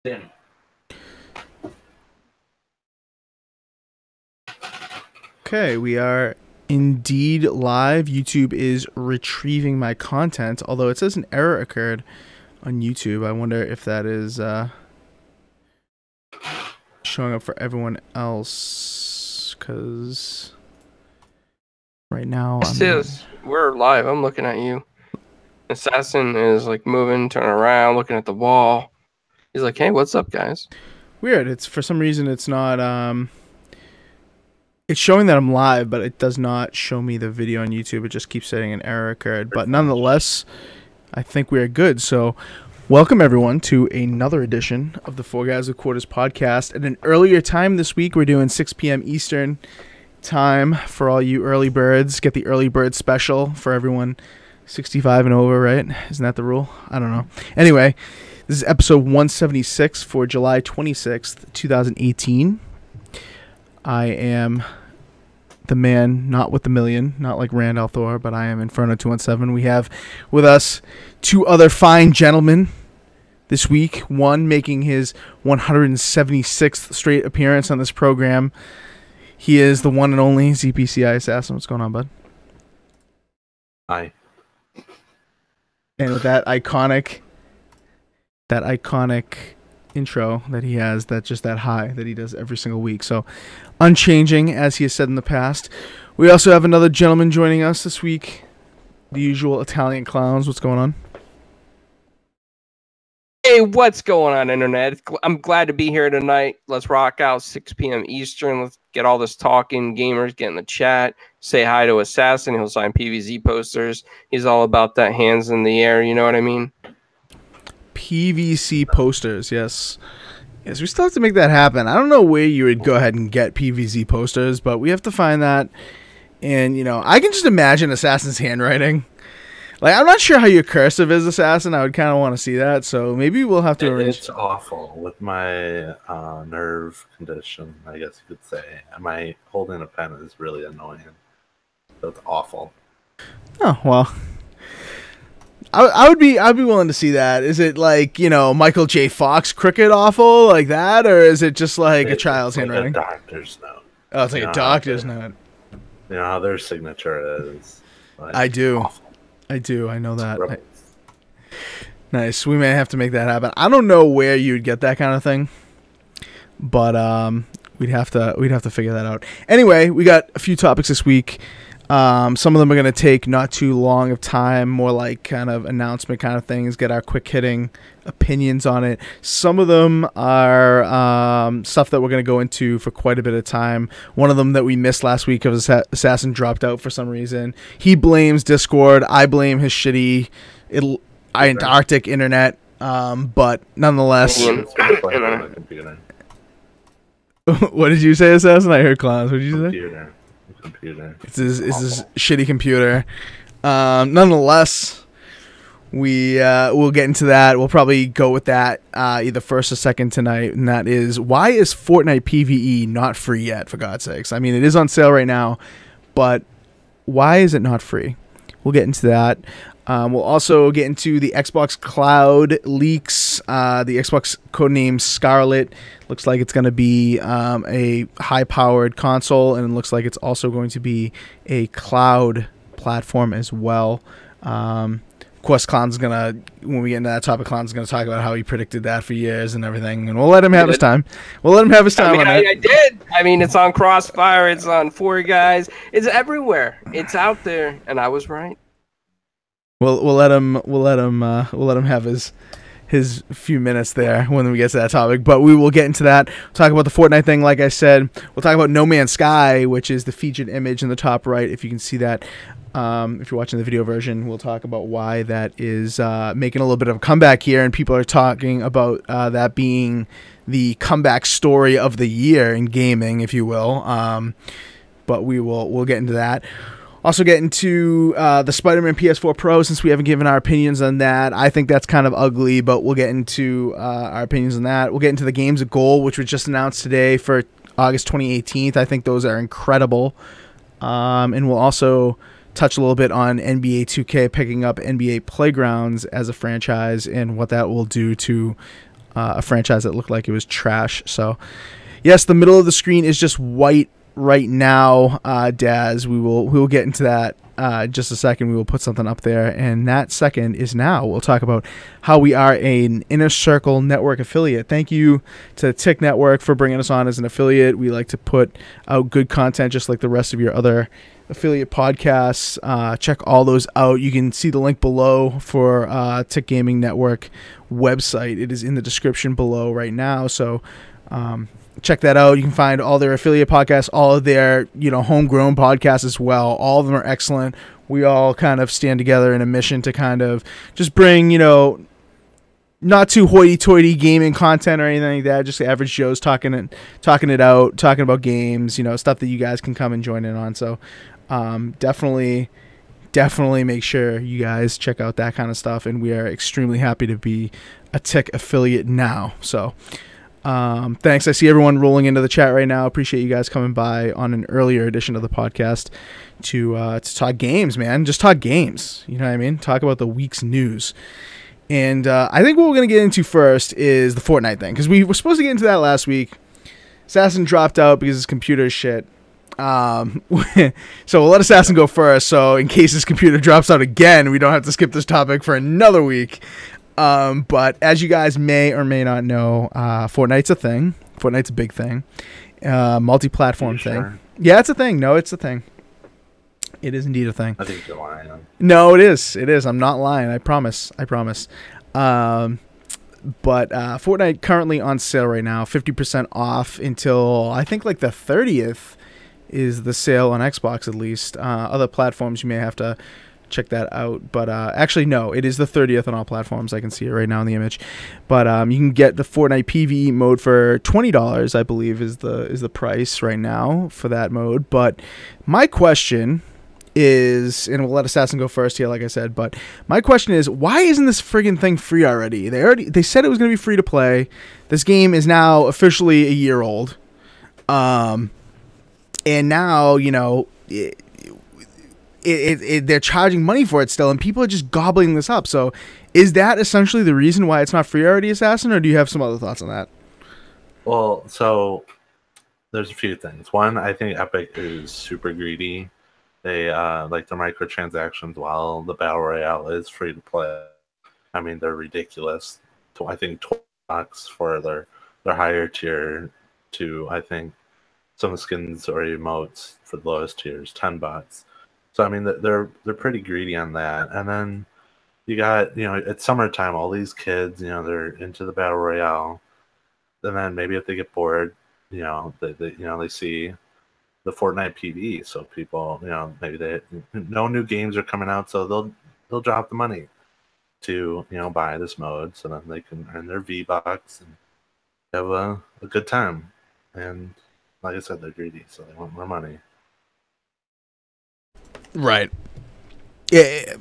Damn. Okay, we are indeed live. YouTube is retrieving my content, although it says an error occurred on YouTube. I wonder if that is showing up for everyone else, because right now we're live. I'm looking at you. Assassin is like moving, turning around, looking at the wall. He's like, "Hey, what's up, guys?" Weird. It's for some reason it's not it's showing that I'm live, but it does not show me the video on YouTube. It just keeps saying an error occurred. But nonetheless, I think we are good. So welcome everyone to another edition of the 4GwQPodcast podcast. At an earlier time this week, we're doing 6 p.m. Eastern time for all you early birds. Get the early bird special for everyone 65 and over, right? Isn't that the rule? I don't know. Anyway, this is episode 176 for July 26th, 2018. I am the man, not with the million, not like Randall Thor, but I am Inferno 217. We have with us two other fine gentlemen this week. One making his 176th straight appearance on this program. He is the one and only ZPCI Assassin. What's going on, bud? Hi. And with that iconic intro that he has, that just that high that he does every single week, so unchanging as he has said in the past. We also have another gentleman joining us this week, the usual Italian clowns. What's going on? Hey, what's going on, internet? I'm glad to be here tonight. Let's rock out 6 p.m. Eastern. Let's get all this talking. Gamers, get in the chat. Say hi to Assassin. He'll sign PvZ posters. He's all about that hands in the air. You know what I mean? PVC posters, yes. Yes, we still have to make that happen. I don't know where you would go ahead and get PVC posters, but we have to find that. And, you know, I can just imagine Assassin's handwriting. Like, I'm not sure how your cursive is, Assassin. I would kind of want to see that, so maybe we'll have to arrange. It's awful. With my nerve condition, I guess you could say. My holding a pen is really annoying. So it's awful. Oh, well. I'd be willing to see that. Is it like, you know, Michael J. Fox cricket awful like that, or is it just like a child's handwriting? Like a doctor's note. Oh, it's like a doctor's note. You know how their signature is. Like, I do. awful. I do. I know that. Nice. We may have to make that happen. I don't know where you'd get that kind of thing, but we'd have to figure that out. Anyway, we got a few topics this week. Some of them are going to take not too long of time, more like kind of announcement kind of things, get our quick hitting opinions on it. Some of them are stuff that we're going to go into for quite a bit of time. One of them that we missed last week of Assassin dropped out for some reason. He blames Discord. I blame his shitty Antarctic internet. But nonetheless. What did you say, Assassin? I heard clowns. What did you say? Computer. It's his shitty computer. Nonetheless, we'll get into that. We'll probably go with that either first or second tonight, and that is, why is Fortnite PvE not free yet, for God's sakes? I mean, it is on sale right now, but why is it not free? We'll get into that. We'll also get into the Xbox Cloud leaks. The Xbox codename Scarlet looks like it's going to be a high-powered console, and it looks like it's also going to be a cloud platform as well. Of course, Clown's going to, when we get into that topic, Clown's going to talk about how he predicted that for years and everything, and we'll let him have his time. We'll let him have his time on that. I did. I mean, it's on Crossfire. It's on 4Guys. It's everywhere. It's out there, and I was right. We'll let him have his few minutes there when we get to that topic, but we will get into that. We'll talk about the Fortnite thing, like I said. We'll talk about No Man's Sky, which is the featured image in the top right, if you can see that. If you're watching the video version, we'll talk about why that is making a little bit of a comeback here, and people are talking about that being the comeback story of the year in gaming, if you will. But we'll get into that. Also get into the Spiderman PS4 Pro, since we haven't given our opinions on that. I think that's kind of ugly, but we'll get into our opinions on that. We'll get into the games of gold, which was just announced today for August 2018. I think those are incredible. And we'll also touch a little bit on NBA 2K picking up NBA Playgrounds as a franchise and what that will do to a franchise that looked like it was trash. So yes, the middle of the screen is just white right now, Daz. We will get into that just a second. We will put something up there, and that second is now. We'll talk about how we are an Inner Circle Network affiliate. Thank you to Tick Network for bringing us on as an affiliate. We like to put out good content just like the rest of your other affiliate podcasts. Check all those out. You can see the link below for Tick Gaming Network website. It is in the description below right now, so check that out. You can find all their affiliate podcasts, all of their, homegrown podcasts as well. All of them are excellent. We all kind of stand together in a mission to kind of just bring, not too hoity-toity gaming content or anything like that. Just average Joes talking it out, talking about games, stuff that you guys can come and join in on. So definitely make sure you guys check out that kind of stuff. And we are extremely happy to be a Tick affiliate now. So thanks. I see everyone rolling into the chat right now. Appreciate you guys coming by on an earlier edition of the podcast to talk games, man. Just talk games. You know what I mean? Talk about the week's news. And I think what we're going to get into first is the Fortnite thing, because we were supposed to get into that last week. Assassin dropped out because his computer is shit. So we'll let Assassin go first, so in case his computer drops out again, we don't have to skip this topic for another week. But as you guys may or may not know, Fortnite's a thing. Fortnite's a big thing. Multi-platform thing. Sure? Yeah, it's a thing. No, it's a thing. It is indeed a thing. I think you're lying. No, it is. It is. I'm not lying. I promise. But Fortnite currently on sale right now, 50% off until I think like the 30th is the sale on Xbox at least. Other platforms you may have to check that out, but actually no, it is the 30th on all platforms. I can see it right now in the image. But you can get the Fortnite PvE mode for $20, I believe is the price right now for that mode. But my question is, and we'll let Assassin go first here, like I said, but my question is, why isn't this friggin' thing free already? They said it was going to be free to play. This game is now officially a year old. And now, they're charging money for it still, and people are just gobbling this up. So is that essentially the reason why it's not free already, Assassin, or do you have some other thoughts on that? Well, so there's a few things. One, I think Epic is super greedy. They like the microtransactions while the Battle Royale is free to play. I mean, they're ridiculous. I think $20 for their higher tier to, I think, some skins or emotes for the lowest tiers, $10. So I mean, they're pretty greedy on that. And then you got, it's summertime, all these kids, they're into the Battle Royale. And then maybe if they get bored, they see the Fortnite PvE. So people, maybe no new games are coming out, so they'll drop the money to, buy this mode, so then they can earn their V-Bucks and have a good time. And like I said, they're greedy, so they want more money. Right. Yeah,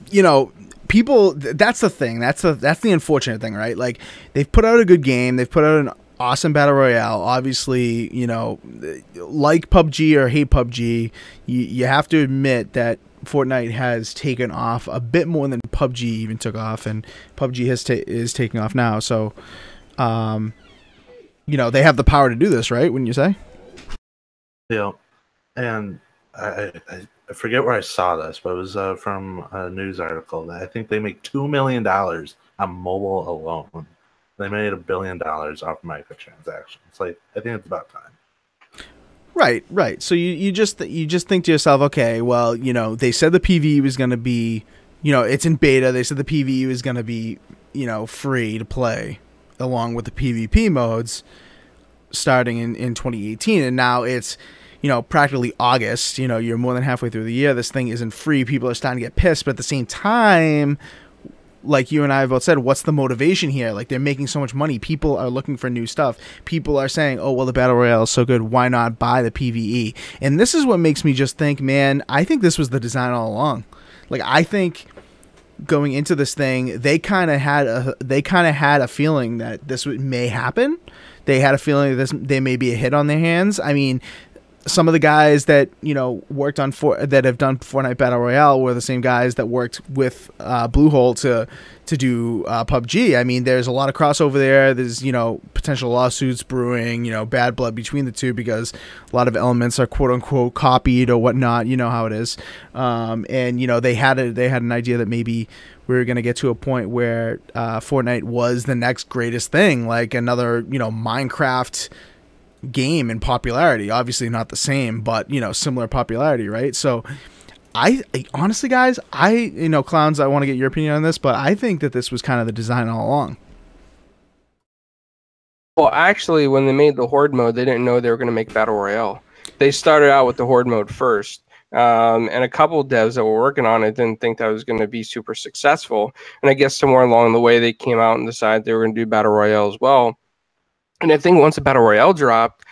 people, that's the thing. That's the unfortunate thing, right? Like, they've put out a good game. They've put out an awesome Battle Royale. Obviously, like PUBG or hate PUBG, you have to admit that Fortnite has taken off a bit more than PUBG even took off, and PUBG is taking off now. So, they have the power to do this, right? Wouldn't you say? Yeah, and I forget where I saw this, but it was from a news article that I think they make $2 million on mobile alone. They made $1 billion off microtransactions. Like, I think it's about time. Right. So you just think to yourself, okay, well, they said the PvE was going to be, it's in beta. They said the PvE was going to be, free to play along with the PvP modes starting in 2018, and now it's practically August. You're more than halfway through the year. This thing isn't free. People are starting to get pissed, but at the same time, like you and I have both said, what's the motivation here? Like, they're making so much money. People are looking for new stuff. People are saying, oh, well, the Battle Royale is so good. Why not buy the PvE? And this is what makes me just think, man, I think this was the design all along. Like, I think going into this thing, they kind of had a feeling that this may happen. They had a feeling that there may be a hit on their hands. I mean, some of the guys that worked on that have done Fortnite Battle Royale were the same guys that worked with Bluehole to do PUBG. I mean, there's a lot of crossover there. There's potential lawsuits brewing, bad blood between the two because a lot of elements are quote unquote copied or whatnot. You know how it is. And they had an idea that maybe we were going to get to a point where Fortnite was the next greatest thing, like another Minecraft game in popularity. Obviously not the same, but similar popularity, right? So I honestly, guys, Clowns, I want to get your opinion on this, but I think that this was kind of the design all along. Well, actually, when they made the Horde mode, they didn't know they were going to make Battle Royale. They started out with the Horde mode first. And a couple of devs that were working on it didn't think that was going to be super successful. And I guess somewhere along the way, they came out and decided they were going to do Battle Royale as well. And I think once the Battle Royale dropped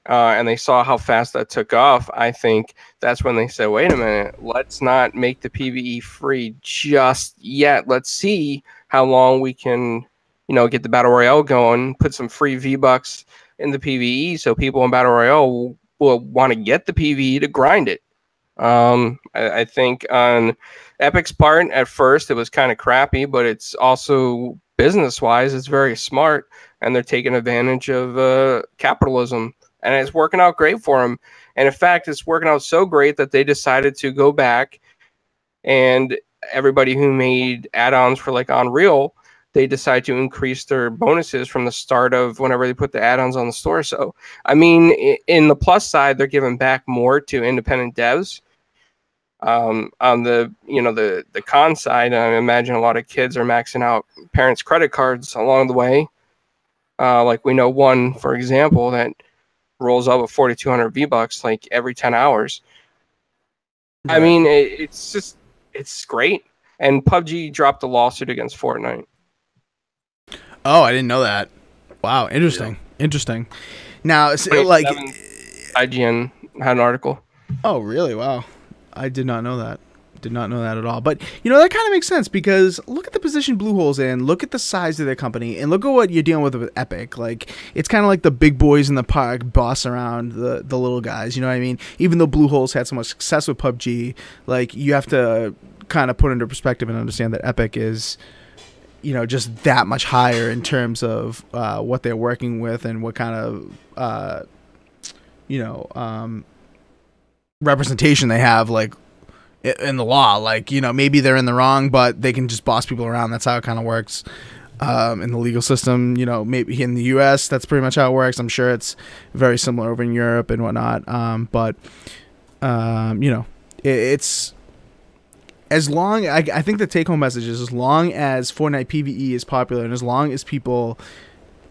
and they saw how fast that took off, I think that's when they said, wait a minute, let's not make the PvE free just yet. Let's see how long we can, get the Battle Royale going, put some free V-Bucks in the PvE so people in Battle Royale will want to get the PvE to grind it. I think on Epic's part, at first, it was kind of crappy, but it's also business-wise, it's very smart. And they're taking advantage of capitalism, and it's working out great for them. And in fact, it's working out so great that they decided to go back, and everybody who made add-ons for like Unreal, they decided to increase their bonuses from the start of whenever they put the add-ons on the store. So, I mean, in the plus side, they're giving back more to independent devs. On the the con side, I imagine a lot of kids are maxing out parents' credit cards along the way. Like we know one, for example, that rolls up with 4,200 V-Bucks like every 10 hours. Right. I mean, it's great. And PUBG dropped a lawsuit against Fortnite. Oh, I didn't know that. Wow, interesting. Yeah. Interesting. Now, like IGN had an article. Oh, really? Wow. I did not know that. Did not know that at all. But that kind of makes sense because look at the position Bluehole's in, look at the size of their company, and look at what you're dealing with Epic. Like, it's kind of like the big boys in the park boss around the little guys. You know what I mean? Even though Bluehole's had so much success with PUBG, like, you have to kind of put into perspective and understand that Epic is just that much higher in terms of what they're working with and what kind of representation they have, like, in the law. Like, maybe they're in the wrong, but they can just boss people around. That's how it kind of works in the legal system. Maybe in the US, that's pretty much how it works. I'm sure it's very similar over in Europe and whatnot. But it's as long, I think the take-home message is as long as Fortnite PvE is popular and as long as people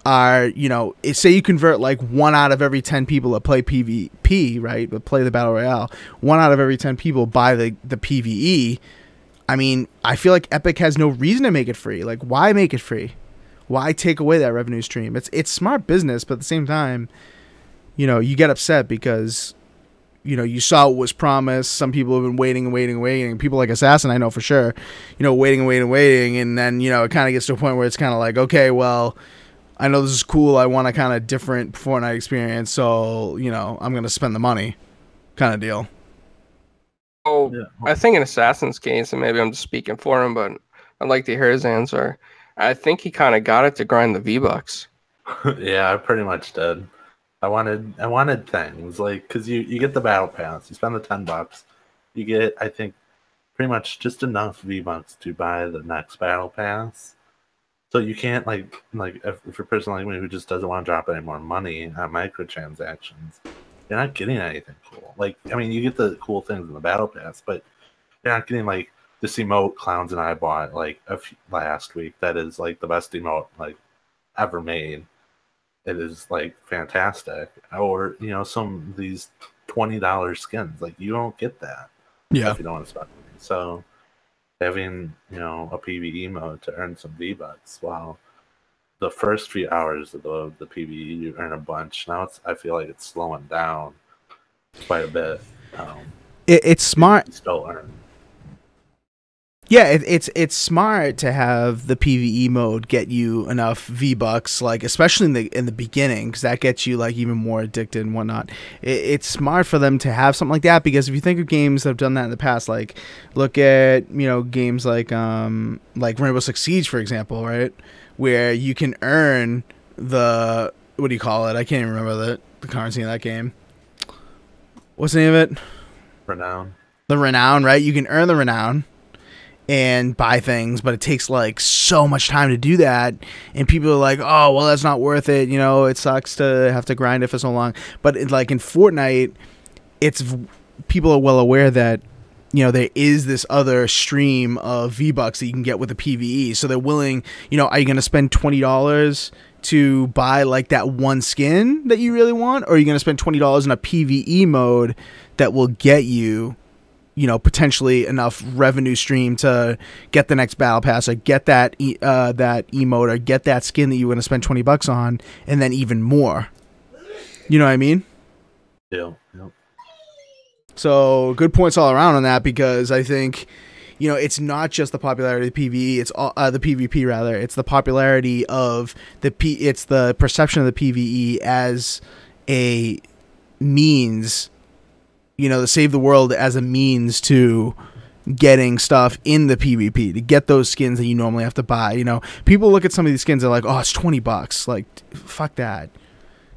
are, say you convert like 1 out of every 10 people that play PvP, right, but play the Battle Royale, 1 out of every 10 people buy the PvE. I mean, I feel like Epic has no reason to make it free. Like, why make it free? Why take away that revenue stream? It's smart business, but at the same time, you get upset because you saw what was promised. Some people have been waiting and waiting and waiting. People like Assassin, I know for sure, waiting and waiting and waiting. And then, it kind of gets to a point where it's kind of like, okay, well, I know this is cool. I want a kind of different Fortnite experience. So, I'm going to spend the money kind of deal. Oh, yeah. I think in Assassin's case, and maybe I'm just speaking for him, but I'd like to hear his answer. I think he kind of got it to grind the V-Bucks. Yeah, I pretty much did. I wanted things like, because you get the battle pass, you spend the $10, you get, I think, pretty much just enough V-Bucks to buy the next battle pass. So you can't like if you're a person like me who just doesn't want to drop any more money on microtransactions, you're not getting anything cool. Like, I mean, you get the cool things in the battle pass, but you're not getting like this emote Clowns and I bought like last week. That is like the best emote like ever made. It is like fantastic. Or some of these $20 skins, like you don't get that. Yeah, if you don't want to spend money. So having a PvE mode to earn some V-Bucks, while the first few hours of the PvE you earn a bunch. Now I feel like it's slowing down quite a bit. It's smart. Still earn. Yeah, it's smart to have the PvE mode get you enough V-Bucks, like especially in the beginning, because that gets you like even more addicted and whatnot. It's smart for them to have something like that, because if you think of games that have done that in the past, like look at games like Rainbow Six Siege, for example, right, where you can earn the, what do you call it? I can't even remember the currency in that game. What's the name of it? Renown. The renown, right? You can earn the renown and buy things, but it takes like so much time to do that, and people are like, oh well, that's not worth it, it sucks to have to grind it for so long. But like in Fortnite, people are well aware that there is this other stream of V-Bucks that you can get with the PvE, so they're willing, are you going to spend $20 to buy like that one skin that you really want, or are you going to spend $20 in a PvE mode that will get you potentially enough revenue stream to get the next battle pass, or get that that emote, or get that skin that you want to spend $20 on, and then even more. You know what I mean? Yeah. Yep. So good points all around on that, because I think it's not just the popularity of the PvE, it's all the PvP rather. It's the popularity of it's the perception of the PvE as a means, to save the world, as a means to getting stuff in the PvP, to get those skins that you normally have to buy. People look at some of these skins, they're like, oh, it's $20. Like, fuck that.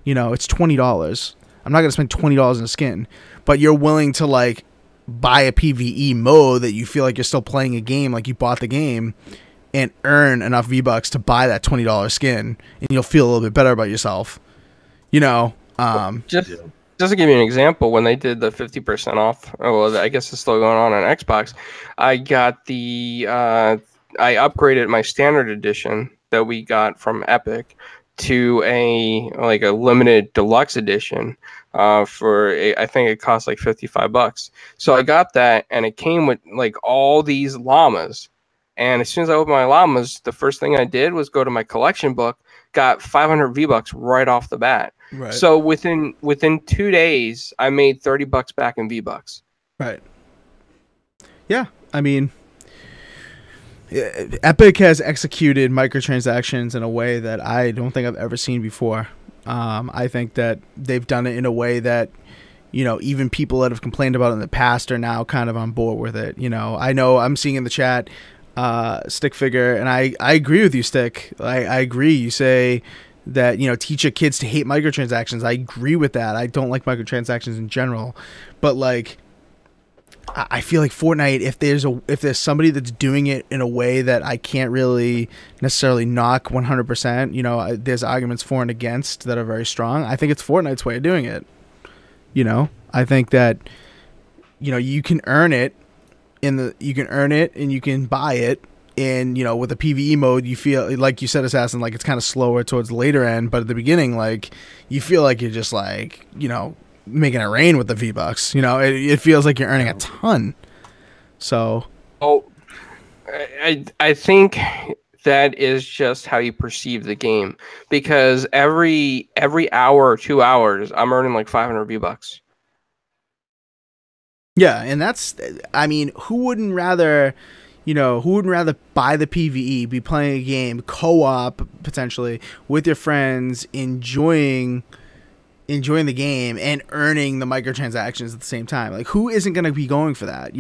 It's $20. I'm not going to spend $20 in a skin. But you're willing to, like, buy a PvE mode that you feel like you're still playing a game, like you bought the game, and earn enough V-Bucks to buy that $20 skin, and you'll feel a little bit better about yourself. Just to give you an example, when they did the 50% off, I guess it's still going on Xbox, I got I upgraded my standard edition that we got from Epic to a limited deluxe edition I think it cost like $55. So I got that, and it came with like all these llamas. And as soon as I opened my llamas, the first thing I did was go to my collection book, got 500 V-Bucks right off the bat. Right. So within 2 days, I made $30 back in V-Bucks. Right. Yeah, I mean, Epic has executed microtransactions in a way that I don't think I've ever seen before. I think that they've done it in a way that, even people that have complained about it in the past are now kind of on board with it. I know I'm seeing in the chat, Stick Figure, and I agree with you, Stick. I agree. You say that, teach your kids to hate microtransactions. I agree with that. I don't like microtransactions in general, but like, I feel like Fortnite, if there's somebody that's doing it in a way that I can't really necessarily knock 100%, there's arguments for and against that are very strong. I think it's Fortnite's way of doing it. I think that, you can earn it and you can buy it. And, with the PvE mode, you feel, like you said, Assassin, like it's kind of slower towards the later end. But at the beginning, like, you feel like you're just like, making it rain with the V-Bucks. It feels like you're earning a ton. So, I think that is just how you perceive the game, because every hour or 2 hours, I'm earning like 500 V-Bucks. Yeah, and that's, I mean, who wouldn't rather buy the PvE, be playing a game, co-op potentially with your friends, enjoying the game and earning the microtransactions at the same time? Like, who isn't going to be going for that,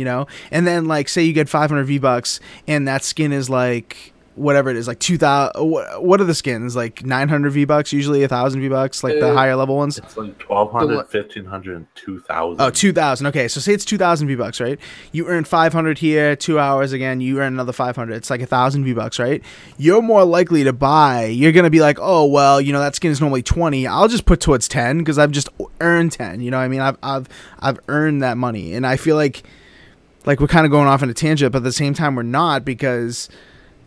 And then, like, say you get 500 V-Bucks and that skin is like, whatever it is, like 2,000. What are the skins? Like 900 V-Bucks, usually 1,000 V-Bucks, like the higher level ones. It's like 1,200, 1,500, and 2,000. Oh, 2,000. Okay, so say it's 2,000 V-Bucks, right? You earn 500 here, 2 hours again, you earn another 500. It's like 1,000 V-Bucks, right? You're more likely to buy. You're gonna be like, oh well, that skin is normally 20. I'll just put towards 10 because I've just earned 10. You know what I mean? I've earned that money, and I feel like we're kind of going off on a tangent, but at the same time we're not, because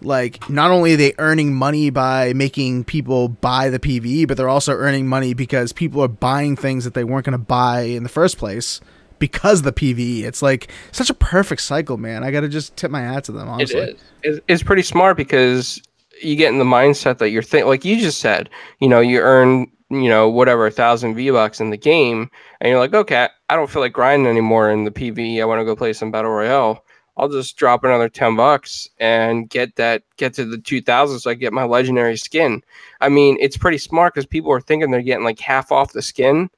like, not only are they earning money by making people buy the PvE, but they're also earning money because people are buying things that they weren't going to buy in the first place because of the PvE. It's like such a perfect cycle, man. I got to just tip my hat to them, honestly. It is. It's pretty smart, because you get in the mindset that you're like you just said, you earn, whatever, 1,000 V-Bucks in the game, and you're like, okay, I don't feel like grinding anymore in the PvE. I want to go play some Battle Royale. I'll just drop another $10 and get to the 2,000 so I get my legendary skin. I mean, it's pretty smart because people are thinking they're getting like half off the skin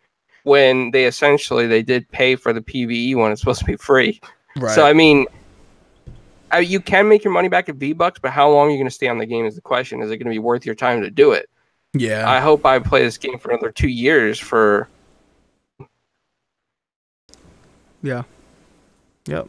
when they did pay for the PvE when it's supposed to be free. Right. So I mean, you can make your money back at V-Bucks, but how long are you going to stay on the game is the question. Is it going to be worth your time to do it? Yeah. I hope I play this game for another 2 years for. Yeah. Yep.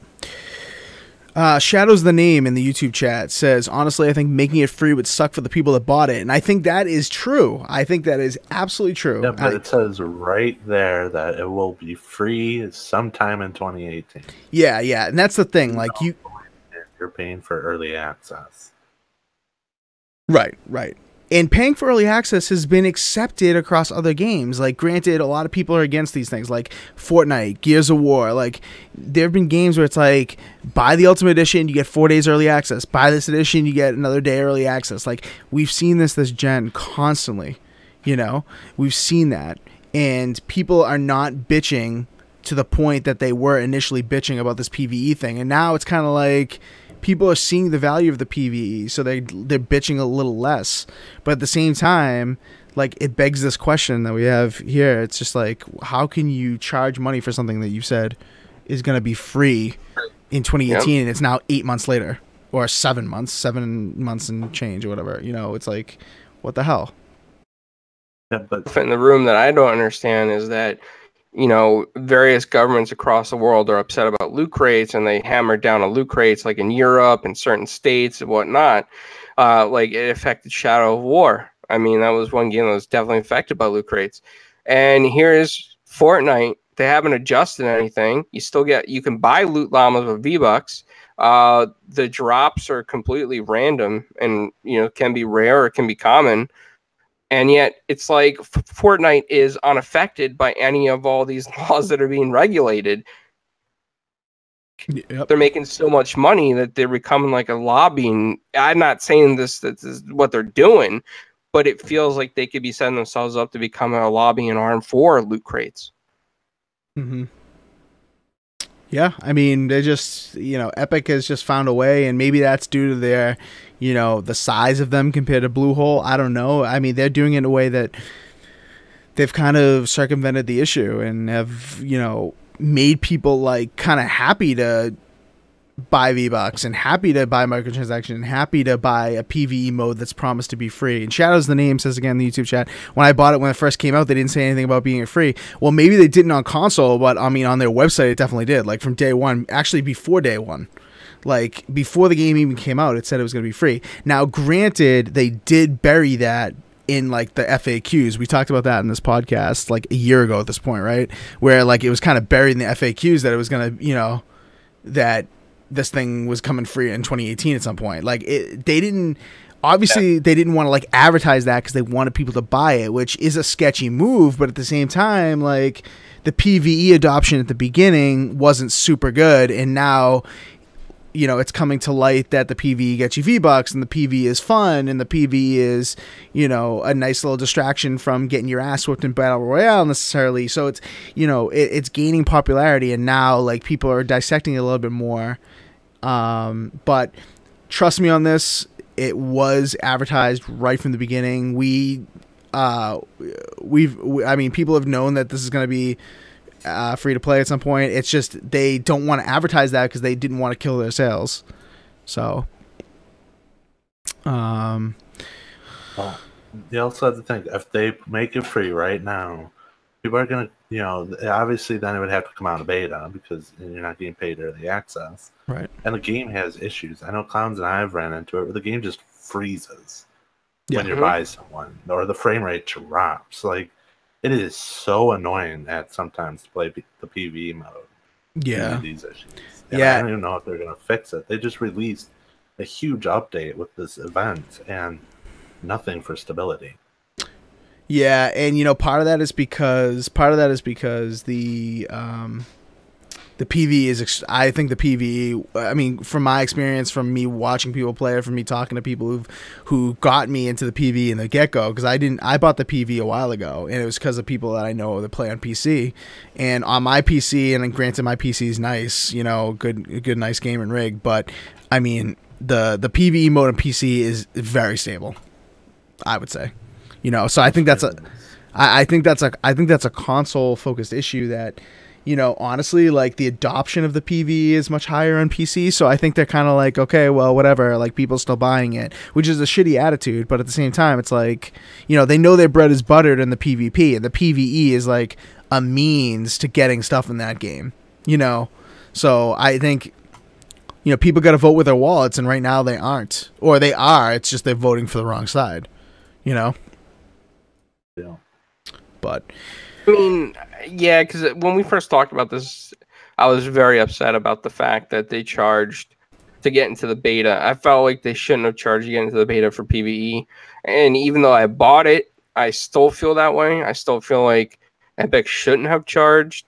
Shadow's the name in the YouTube chat says, honestly, I think making it free would suck for the people that bought it. And I think that is true. I think that is absolutely true. Yeah, but it says right there that it will be free sometime in 2018. Yeah, yeah. And that's the thing. Like you're paying for early access. Right, right. And paying for early access has been accepted across other games. Like, granted, a lot of people are against these things, like Fortnite, Gears of War. Like, there have been games where it's like, buy the Ultimate Edition, you get 4 days early access. Buy this edition, you get another day early access. Like, we've seen this gen constantly, you know? We've seen that. And people are not bitching to the point that they were initially bitching about this PvE thing. And now it's kind of like people are seeing the value of the PvE, so they're bitching a little less. But at the same time, like, it begs this question that we have here. It's just like, how can you charge money for something that you said is going to be free in 2018 and it's now 8 months later, or 7 months and change or whatever? You know, it's like, what the hell? Yeah, but in the room that I don't understand is that, you know, various governments across the world are upset about loot crates, and they hammered down on loot crates, like in Europe and certain states and whatnot. Like, it affected Shadow of War. I mean, that was one game that was definitely affected by loot crates. And here's Fortnite. They haven't adjusted anything. You can buy loot llamas with V-Bucks. The drops are completely random and, you know, can be rare or it can be common. And yet it's like Fortnite is unaffected by any of all these laws that are being regulated. Yep. They're making so much money that they're becoming like a lobbying. I'm not saying this is what they're doing, but it feels like they could be setting themselves up to become a lobbying arm for loot crates. Mm-hmm. Yeah, I mean, they just, you know, Epic has just found a way, and maybe that's due to their, you know, the size of them compared to Bluehole. I don't know. I mean, they're doing it in a way that they've kind of circumvented the issue and have, you know, made people like kind of happy to buy V-Bucks and happy to buy microtransactions and happy to buy a PvE mode that's promised to be free. And Shadow's the name says again in the YouTube chat, when I bought it when it first came out, they didn't say anything about being free. Well, maybe they didn't on console, but I mean on their website it definitely did. Like from day one, actually before day one. Like before the game even came out, it said it was going to be free. Now, granted, they did bury that in like the FAQs. We talked about that in this podcast like a year ago at this point, right? Where like it was kind of buried in the FAQs that it was going to, you know, that this thing was coming free in 2018 at some point. Like they didn't, obviously they didn't want to like advertise that because they wanted people to buy it, which is a sketchy move. But at the same time, like the PvE adoption at the beginning wasn't super good. And now, you know, it's coming to light that the PvE gets you V-Bucks and the PvE is fun and the PvE is, you know, a nice little distraction from getting your ass whooped in Battle Royale necessarily. So it's, you know, it's gaining popularity, and now like people are dissecting it a little bit more. But trust me on this, it was advertised right from the beginning. I mean, people have known that this is going to be free to play at some point. It's just they don't want to advertise that because they didn't want to kill their sales. So, well, you also have to think, if they make it free right now, people are gonna, you know, obviously then it would have to come out of beta because you're not getting paid early access. Right. And the game has issues. I know Clowns and I have ran into it where the game just freezes when you're by someone, or the frame rate drops. Like, it is so annoying at sometimes to play the PvE mode. Yeah. These issues. And I don't even know if they're going to fix it. They just released a huge update with this event and nothing for stability. Yeah, and you know, part of that is because the The PvE is, I think the PvE, I mean, from my experience, from me watching people play it, from me talking to people who got me into the PvE in the get-go, because I bought the PvE a while ago, and it was because of people that I know that play on PC, and on my PC, and granted my PC is nice, you know, good nice gaming rig, but, I mean, the PvE mode on PC is very stable, I would say, you know, so I think that's a console-focused issue that, you know, honestly, like, the adoption of the PvE is much higher on PC, so I think they're kind of like, okay, well, whatever, like, people still buying it, which is a shitty attitude, but at the same time, it's like, you know, they know their bread is buttered in the PvP, and the PvE is, like, a means to getting stuff in that game, you know? So I think, you know, people got to vote with their wallets, and right now they aren't. Or they are, it's just they're voting for the wrong side, you know? Yeah. But I mean, yeah, because when we first talked about this, I was very upset about the fact that they charged to get into the beta. I felt like they shouldn't have charged to get into the beta for PvE. And even though I bought it, I still feel that way. I still feel like Epic shouldn't have charged.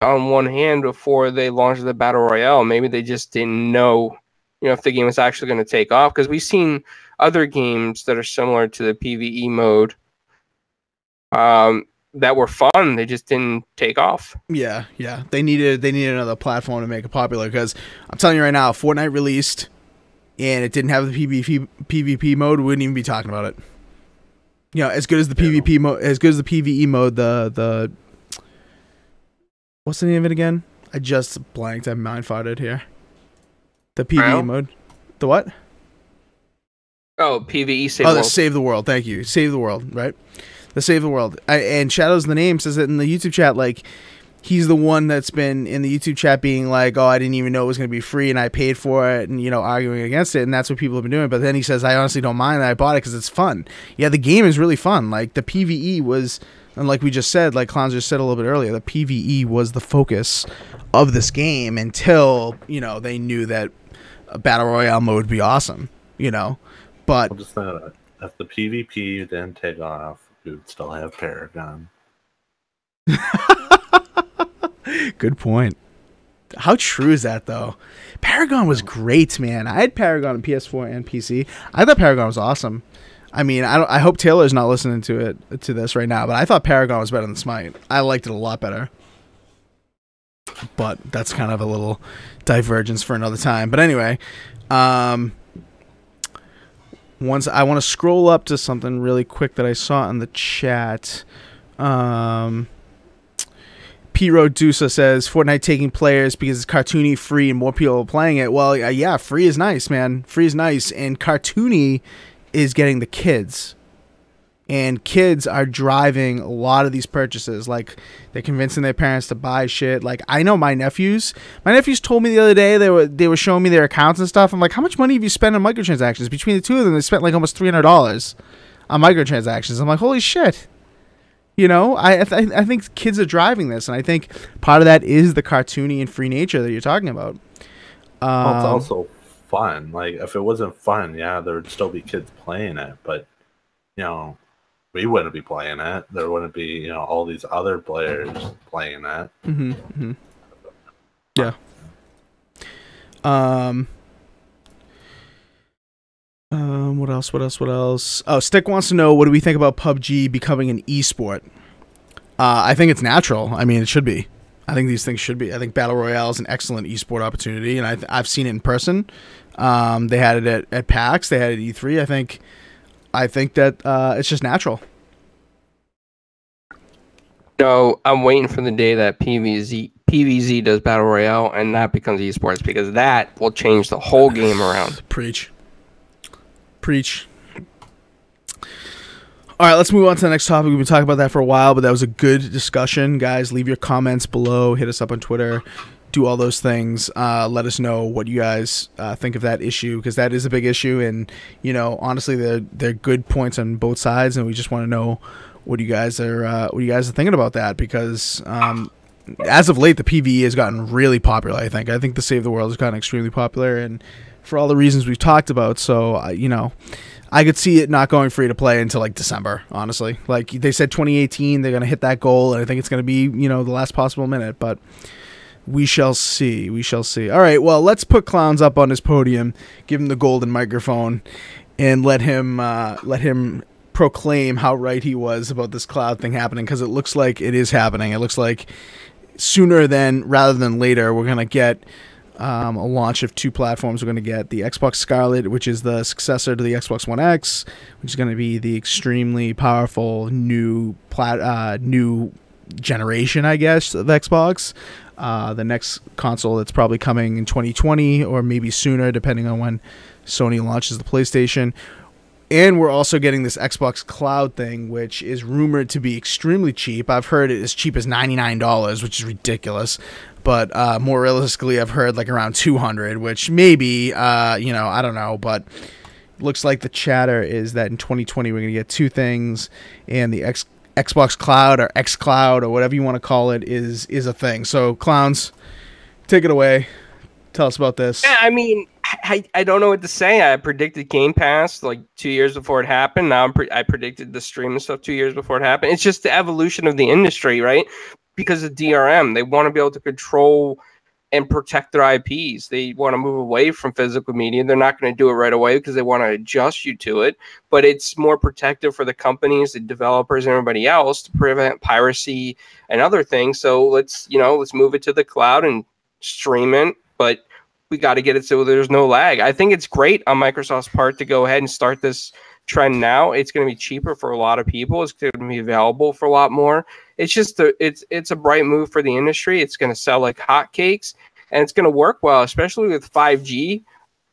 On one hand, before they launched the Battle Royale, maybe they just didn't know, you know, if the game was actually going to take off. Because we've seen other games that are similar to the PvE mode that were fun. They just didn't take off. yeah, they needed another platform to make it popular, because I'm telling you right now, Fortnite released and it didn't have the PvP mode, we wouldn't even be talking about it. You know, as good as the PvP mode, as good as the PvE mode, the what's the name of it again? I just blanked. I mind farted here. The PvE mode. The what? Oh, PvE Save the the World. Save the World. Thank you. Save the World, right? The Save the World. And Shadows the Name says that in the YouTube chat, like, he's the one that's been in the YouTube chat being like, oh, I didn't even know it was going to be free and I paid for it, and, you know, arguing against it, and that's what people have been doing. But then he says, I honestly don't mind that I bought it because it's fun. Yeah, the game is really fun. Like, the PvE was, and like we just said, like Clowns just said a little bit earlier, the PvE was the focus of this game until, you know, they knew that a Battle Royale mode would be awesome, you know. But I'll just know that if the PvP didn't take off, we would still have Paragon. Good point. How true is that, though? Paragon was great, man. I had Paragon on PS4 and PC. I thought Paragon was awesome. I mean, I hope Taylor's not listening to this right now, but I thought Paragon was better than Smite. I liked it a lot better. But that's kind of a little divergence for another time. But anyway, once I want to scroll up to something really quick that I saw in the chat. P. Rodusa says Fortnite taking players because it's cartoony, free, and more people are playing it. Well, yeah, free is nice, man. Free is nice, and cartoony is getting the kids, and kids are driving a lot of these purchases. Like, they're convincing their parents to buy shit. Like, I know my nephews told me the other day, they were showing me their accounts and stuff. I'm like, how much money have you spent on microtransactions? Between the two of them, they spent like almost $300 on microtransactions. I'm like, holy shit. You know, I think kids are driving this, and I think part of that is the cartoony and free nature that you're talking about. Well, it's also fun. Like, if it wasn't fun, yeah, there would still be kids playing it, but, you know, we wouldn't be playing it. There wouldn't be, you know, all these other players playing it. Mm-hmm, mm-hmm. Yeah. What else? Oh, Stick wants to know, what do we think about PUBG becoming an esport? I think it's natural. I mean, it should be. I think these things should be. I think Battle Royale is an excellent esport opportunity, and I've seen it in person. They had it at PAX. They had it at E3. I think that it's just natural. No, I'm waiting for the day that PvZ does Battle Royale, and that becomes esports, because that will change the whole game around. Preach. All right, let's move on to the next topic. We've been talking about that for a while, but that was a good discussion. Guys, leave your comments below. Hit us up on Twitter. Do all those things. Let us know what you guys think of that issue, because that is a big issue. And, you know, honestly, they're good points on both sides, and we just want to know what you guys are thinking about that, because as of late, the PvE has gotten really popular. I think the Save the World has gotten extremely popular, and for all the reasons we've talked about. So you know, I could see it not going free to play until like December. Honestly, like they said, 2018 they're gonna hit that goal, and I think it's gonna be, you know, the last possible minute, but. We shall see. We shall see. All right. Well, let's put Clowns up on his podium, give him the golden microphone, and let him proclaim how right he was about this cloud thing happening, because it looks like it is happening. It looks like sooner rather than later, we're gonna get a launch of 2 platforms. We're gonna get the Xbox Scarlet, which is the successor to the Xbox One X, which is gonna be the extremely powerful new generation, I guess, of Xbox. The next console that's probably coming in 2020 or maybe sooner, depending on when Sony launches the PlayStation. And we're also getting this Xbox Cloud thing, which is rumored to be extremely cheap. I've heard it as cheap as $99, which is ridiculous. But more realistically, I've heard like around $200, which maybe, you know, I don't know. But looks like the chatter is that in 2020 we're going to get 2 things, and the Xbox Cloud or xCloud or whatever you want to call it is a thing. So, Clowns, take it away. Tell us about this. Yeah, I mean, I don't know what to say. I predicted Game Pass like 2 years before it happened. Now I predicted the streaming stuff 2 years before it happened. It's just the evolution of the industry, right? Because of DRM, they want to be able to control and protect their IPs. They want to move away from physical media. They're not going to do it right away because they want to adjust you to it. But it's more protective for the companies, the developers, and everybody else to prevent piracy and other things. So let's move it to the cloud and stream it. But we got to get it so there's no lag. I think it's great on Microsoft's part to go ahead and start this trend now. It's going to be cheaper for a lot of people. It's going to be available for a lot more. It's just it's a bright move for the industry. It's going to sell like hotcakes, and it's going to work well, especially with 5G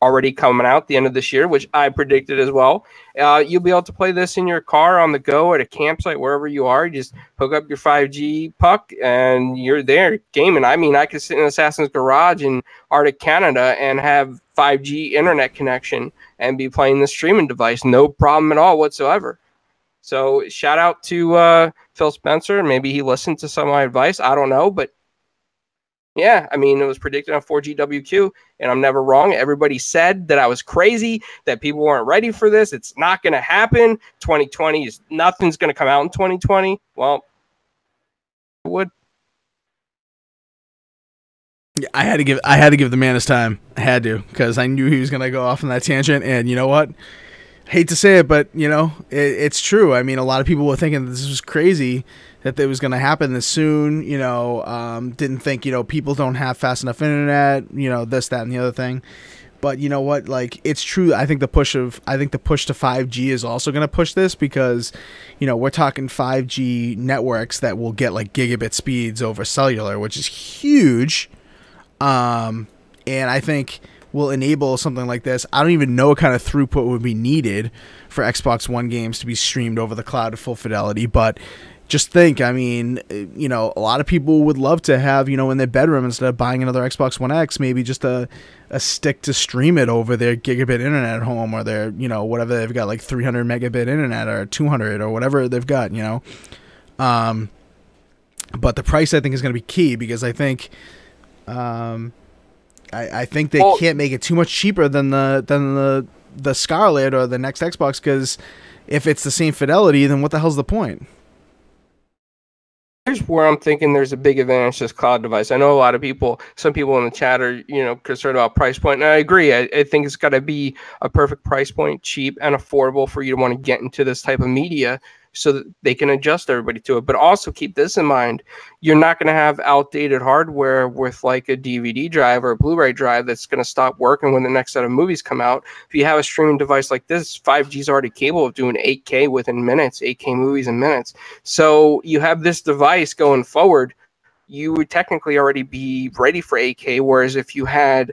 already coming out the end of this year, which I predicted as well. You'll be able to play this in your car, on the go, at a campsite, wherever you are. You just hook up your 5G puck, and you're there gaming. I mean, I could sit in Assassin's Garage in Arctic Canada and have 5G internet connection and be playing the streaming device. No problem at all whatsoever. So shout out to Phil Spencer. Maybe he listened to some of my advice. I don't know, but yeah, I mean, it was predicted on 4GwQ, and I'm never wrong. Everybody said that I was crazy, that people weren't ready for this. It's not going to happen. 2020 is nothing's going to come out in 2020. Well, it would. Yeah, I had to give the man his time. I had to, because I knew he was going to go off on that tangent, and you know what? Hate to say it, but you know, it's true. I mean, a lot of people were thinking that this was crazy, that it was going to happen this soon. You know, didn't think, you know, people don't have fast enough internet. You know, this, that, and the other thing. But you know what? Like, it's true. I think the push to 5G is also going to push this, because, you know, we're talking 5G networks that will get like gigabit speeds over cellular, which is huge. And I think will enable something like this. I don't even know what kind of throughput would be needed for Xbox One games to be streamed over the cloud at full fidelity, but just think, I mean, you know, a lot of people would love to have, you know, in their bedroom, instead of buying another Xbox One X, maybe just a stick to stream it over their gigabit internet at home, or their, you know, whatever they've got, like 300 megabit internet or 200 or whatever they've got, you know. But the price, I think, is going to be key, because I think I think they can't make it too much cheaper than the Scarlet or the next Xbox, because if it's the same fidelity, then what the hell's the point? Here's where I'm thinking there's a big advantage to this cloud device. I know a lot of people, some people in the chat are, you know, concerned about price point, and I agree. I think it's got to be a perfect price point, cheap and affordable for you to want to get into this type of media, so that they can adjust everybody to it. But also keep this in mind: you're not going to have outdated hardware with like a DVD drive or a Blu-ray drive that's going to stop working when the next set of movies come out. If you have a streaming device like this, 5G is already capable of doing 8K within minutes, 8K movies in minutes. So you have this device going forward, you would technically already be ready for 8K. Whereas if you had,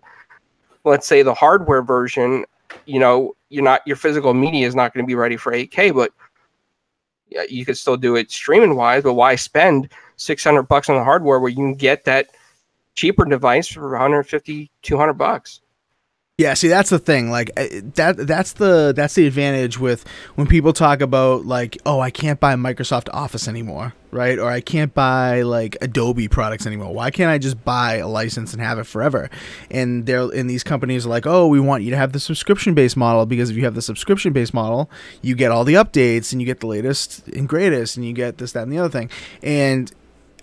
let's say, the hardware version, you know, your physical media is not going to be ready for 8K, but you could still do it streaming wise. But why spend $600 on the hardware where you can get that cheaper device for $150, $200? Yeah, see, that's the thing. Like that's the advantage with when people talk about like, oh, I can't buy Microsoft Office anymore, right? Or I can't buy like Adobe products anymore. Why can't I just buy a license and have it forever? And these companies are like, oh, we want you to have the subscription-based model, because if you have the subscription-based model, you get all the updates and you get the latest and greatest and you get this, that, and the other thing. And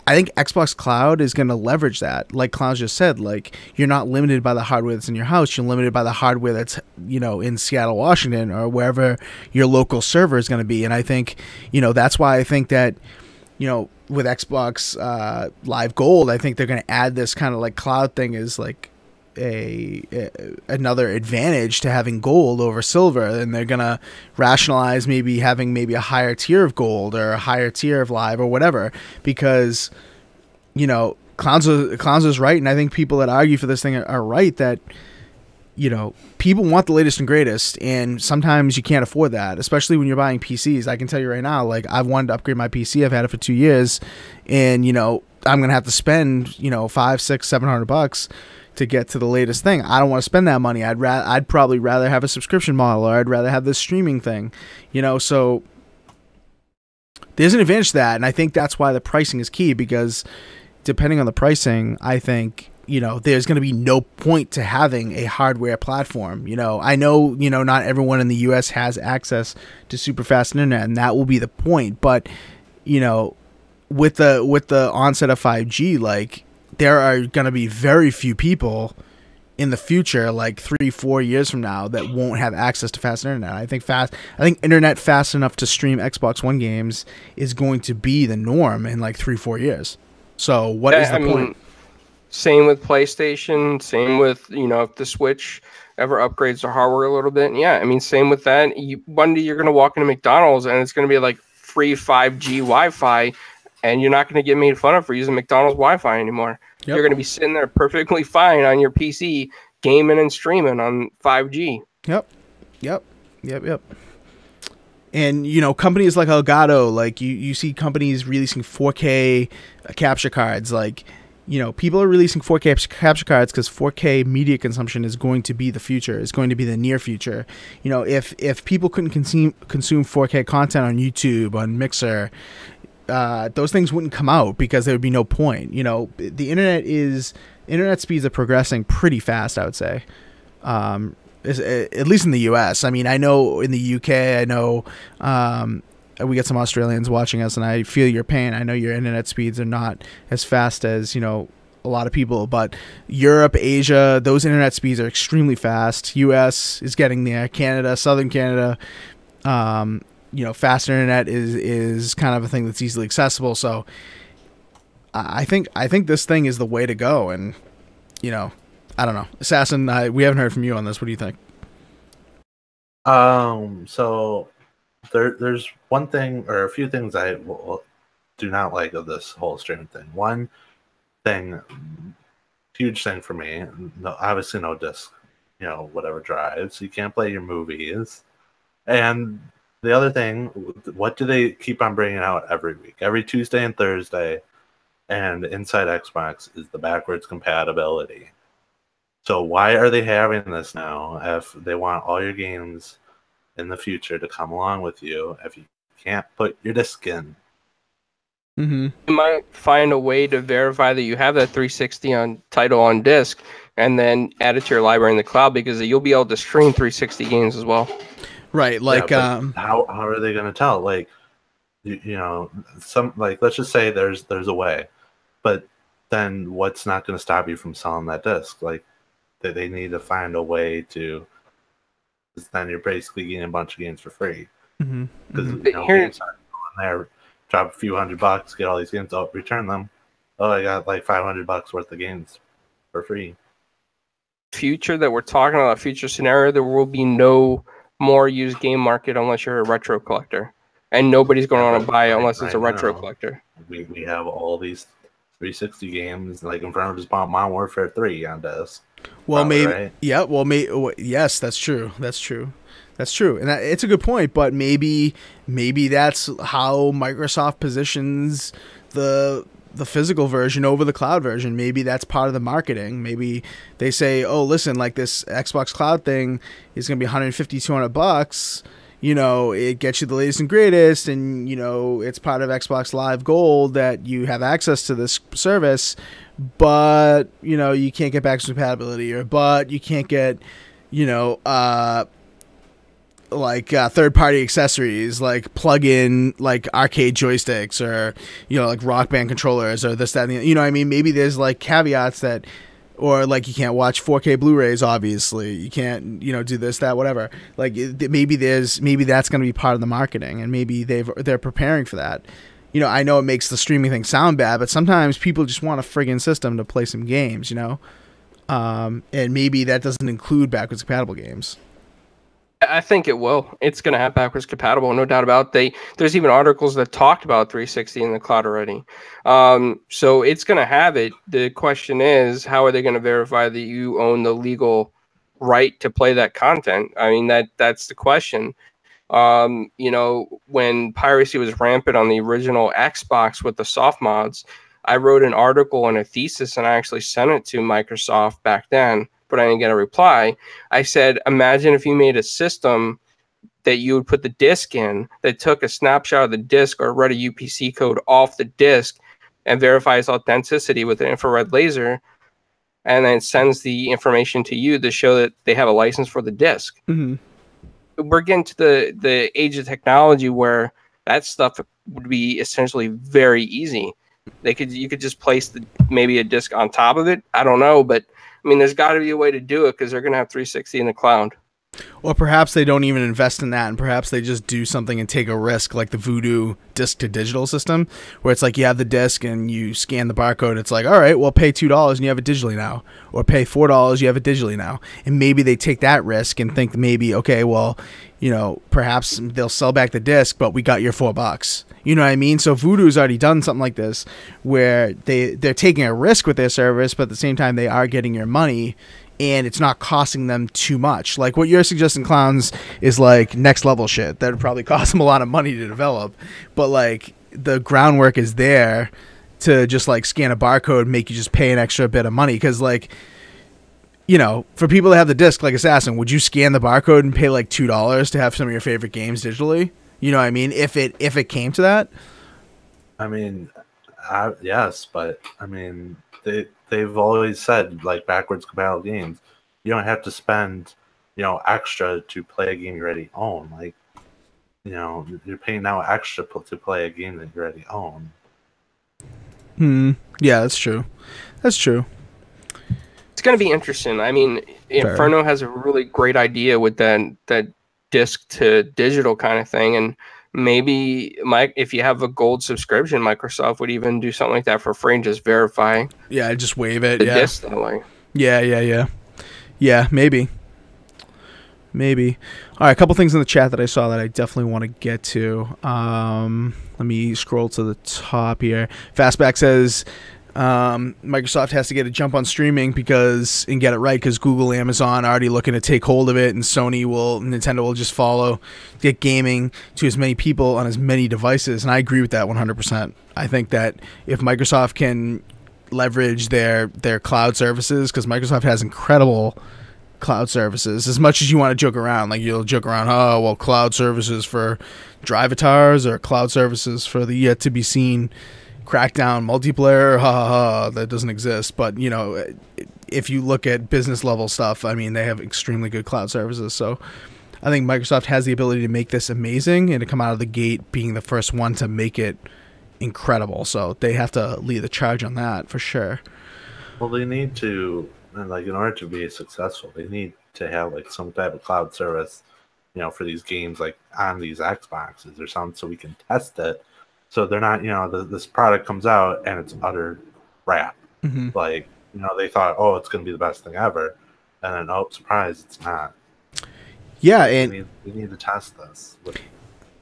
I think Xbox Cloud is going to leverage that. Like Cloud just said, like, you're not limited by the hardware that's in your house. You're limited by the hardware that's, in Seattle, Washington, or wherever your local server is going to be. And I think, that's why I think that, with Xbox Live Gold, I think they're going to add this kind of like cloud thing as like another advantage to having gold over silver, and they're gonna rationalize maybe having a higher tier of gold or a higher tier of live or whatever, because Clowns is right, and I think people that argue for this thing are right, that people want the latest and greatest, and sometimes you can't afford that, especially when you're buying PCs. I can tell you right now, like, I've wanted to upgrade my PC. I've had it for 2 years, and I'm gonna have to spend $500, $600, $700 to get to the latest thing. I don't want to spend that money. I'd probably rather have a subscription model, or I'd rather have this streaming thing, so there's an advantage to that. And I think that's why the pricing is key, because depending on the pricing, I think, there's going to be no point to having a hardware platform. I know, not everyone in the US has access to super fast internet, and that will be the point. But, with the onset of 5G, like, there are going to be very few people in the future, like 3-4 years from now, that won't have access to fast internet. I think internet fast enough to stream Xbox One games is going to be the norm in like 3-4 years. So what is the point? Same with PlayStation, same with, if the Switch ever upgrades their hardware a little bit. Yeah, same with that. One day you're going to walk into McDonald's and it's going to be like free 5G Wi-Fi, and you're not going to get made fun of for using McDonald's Wi-Fi anymore. Yep. You're going to be sitting there perfectly fine on your PC, gaming and streaming on 5G. Yep. And, companies like Elgato, like you see companies releasing 4K capture cards. Like, people are releasing 4K capture cards because 4K media consumption is going to be the future. It's going to be the near future. If people couldn't consume 4K content on YouTube, on Mixer, those things wouldn't come out because there would be no point. The internet speeds are progressing pretty fast, I would say, at least in the US. I know in the UK, I know we get some Australians watching us, and I feel your pain. I know your internet speeds are not as fast as a lot of people, but Europe, Asia, those internet speeds are extremely fast. US is getting there. Canada, Southern Canada, fast internet is kind of a thing that's easily accessible. So I think this thing is the way to go. And, I don't know. Assassin, we haven't heard from you on this. What do you think? So there's one thing, or a few things I do not like of this whole streaming thing. One thing, huge thing for me, obviously no disc, whatever drives. You can't play your movies. And the other thing, what do they keep on bringing out every week? Every Tuesday and Thursday, and inside Xbox is the backwards compatibility. So why are they having this now if they want all your games in the future to come along with you if you can't put your disc in? Mm-hmm. You might find a way to verify that you have that 360 title on disc, and then add it to your library in the cloud, because you'll be able to stream 360 games as well. Right, like how are they going to tell? Like, some, like, let's just say there's a way, but then what's not going to stop you from selling that disc? Like, they need to find a way to. Then you're basically getting a bunch of games for free. Because games aren't going there, drop a few $100, get all these games, return them. Oh, I got like $500 worth of games for free. Future that we're talking about, future scenario, there will be no more used game market unless you're a retro collector, and nobody's going to want to buy it unless it's a retro collector. We have all these 360 games, like in front of us, Modern Warfare 3 on disc. Well, probably, maybe, right? Yeah. Well, yes, that's true, and it's a good point. But maybe that's how Microsoft positions the the physical version over the cloud version. Maybe that's part of the marketing. Maybe they say, oh, listen, like this Xbox Cloud thing is going to be $150-$200. You know, it gets you the latest and greatest, and, you know, it's part of Xbox Live Gold that you have access to this service, but, you know, you can't get backwards compatibility, but you can't get, you know, third-party accessories, like plug-in, like arcade joysticks, or, you know, like Rock Band controllers, or this, that, and the, you know what I mean? Maybe there's, like, caveats that, or, like, you can't watch 4K Blu-rays, obviously. You can't, you know, do this, that, whatever. Like, maybe that's going to be part of the marketing, and maybe they're preparing for that. You know, I know it makes the streaming thing sound bad, but sometimes people just want a friggin' system to play some games, you know? And maybe that doesn't include backwards compatible games. I think it will. It's going to have backwards compatible, no doubt about it. There's even articles that talked about 360 in the cloud already. So it's going to have it. The question is, how are they going to verify that you own the legal right to play that content? I mean, that's the question. You know, when piracy was rampant on the original Xbox with the soft mods, I wrote an article and a thesis, and I actually sent it to Microsoft back then, but I didn't get a reply. I said, imagine if you made a system that you would put the disk in that took a snapshot of the disk or read a UPC code off the disk and verifies authenticity with an infrared laser, and then sends the information to you to show that they have a license for the disk. Mm-hmm. We're getting to the age of technology where that stuff would be essentially very easy. You could just place maybe a disk on top of it. I don't know, but I mean, there's got to be a way to do it, because they're going to have 360 in the cloud. Or perhaps they don't even invest in that, and perhaps they just do something and take a risk, like the Voodoo disc-to-digital system, where it's like you have the disc and you scan the barcode. It's like, all right, well, pay $2 and you have it digitally now. Or pay $4, you have it digitally now. And maybe they take that risk and think maybe, okay, well, you know, perhaps they'll sell back the disc, but we got your $4. You know what I mean? So Voodoo's already done something like this, where they're taking a risk with their service, but at the same time they are getting your money, and it's not costing them too much. Like what you're suggesting, Clowns, is like next level shit that would probably cost them a lot of money to develop, but like the groundwork is there to just like scan a barcode, make you just pay an extra bit of money. Because like, you know, for people that have the disc like Assassin, would you scan the barcode and pay like $2 to have some of your favorite games digitally? You know what I mean? If it came to that? I mean, yes, but I mean, they've always said, like, backwards compatible games, you don't have to spend, you know, extra to play a game you already own. Like, you know, you're paying now extra to play a game that you already own. Yeah, that's true. That's true. It's going to be interesting. I mean, Inferno has a really great idea with that disc to digital kind of thing, and maybe if you have a gold subscription, Microsoft would even do something like that for free and just verify. Yeah, just waive it. The disc that way. Yeah, maybe. All right, a couple things in the chat that I saw that I definitely want to get to. Let me scroll to the top here. Fastback says Microsoft has to get a jump on streaming and get it right, because Google, Amazon are already looking to take hold of it, and Nintendo will just follow, get gaming to as many people on as many devices. And I agree with that 100%. I think that if Microsoft can leverage their cloud services, because Microsoft has incredible cloud services, as much as you want to joke around, like you'll joke around, oh, well, cloud services for Drivatars or cloud services for the yet to be seen Crackdown multiplayer, that doesn't exist. But, you know, if you look at business level stuff, I mean, they have extremely good cloud services. So I think Microsoft has the ability to make this amazing and to come out of the gate being the first one to make it incredible. So they have to lead the charge on that for sure. Well, they need to, like, in order to be successful, they need to have like some type of cloud service, you know, for these games, like on these Xboxes or something, so we can test it. So they're not, you know, this product comes out and it's utter crap. Mm-hmm. Like, you know, they thought, oh, it's going to be the best thing ever. And then, oh, surprise, it's not. Yeah, and we need to test this with the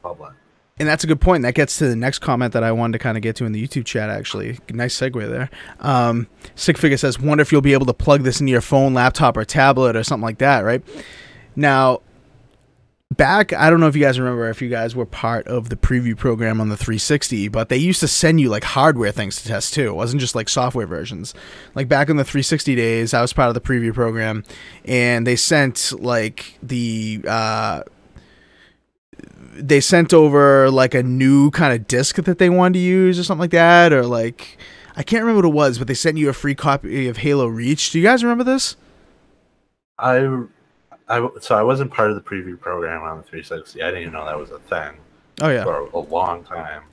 public. And that's a good point. That gets to the next comment that I wanted to kind of get to in the YouTube chat, actually. Nice segue there. Sick Figure says, wonder if you'll be able to plug this into your phone, laptop, or tablet or something like that, right? Now, back, I don't know if you guys remember, if you guys were part of the preview program on the 360, but they used to send you like hardware things to test too. It wasn't just like software versions. Like back in the 360 days, I was part of the preview program, and they sent like they sent over like a new kind of disc that they wanted to use or something like that, or like I can't remember what it was, but they sent you a free copy of Halo Reach. Do you guys remember this? So I wasn't part of the preview program on the 360. I didn't even know that was a thing. Oh yeah, for a long time.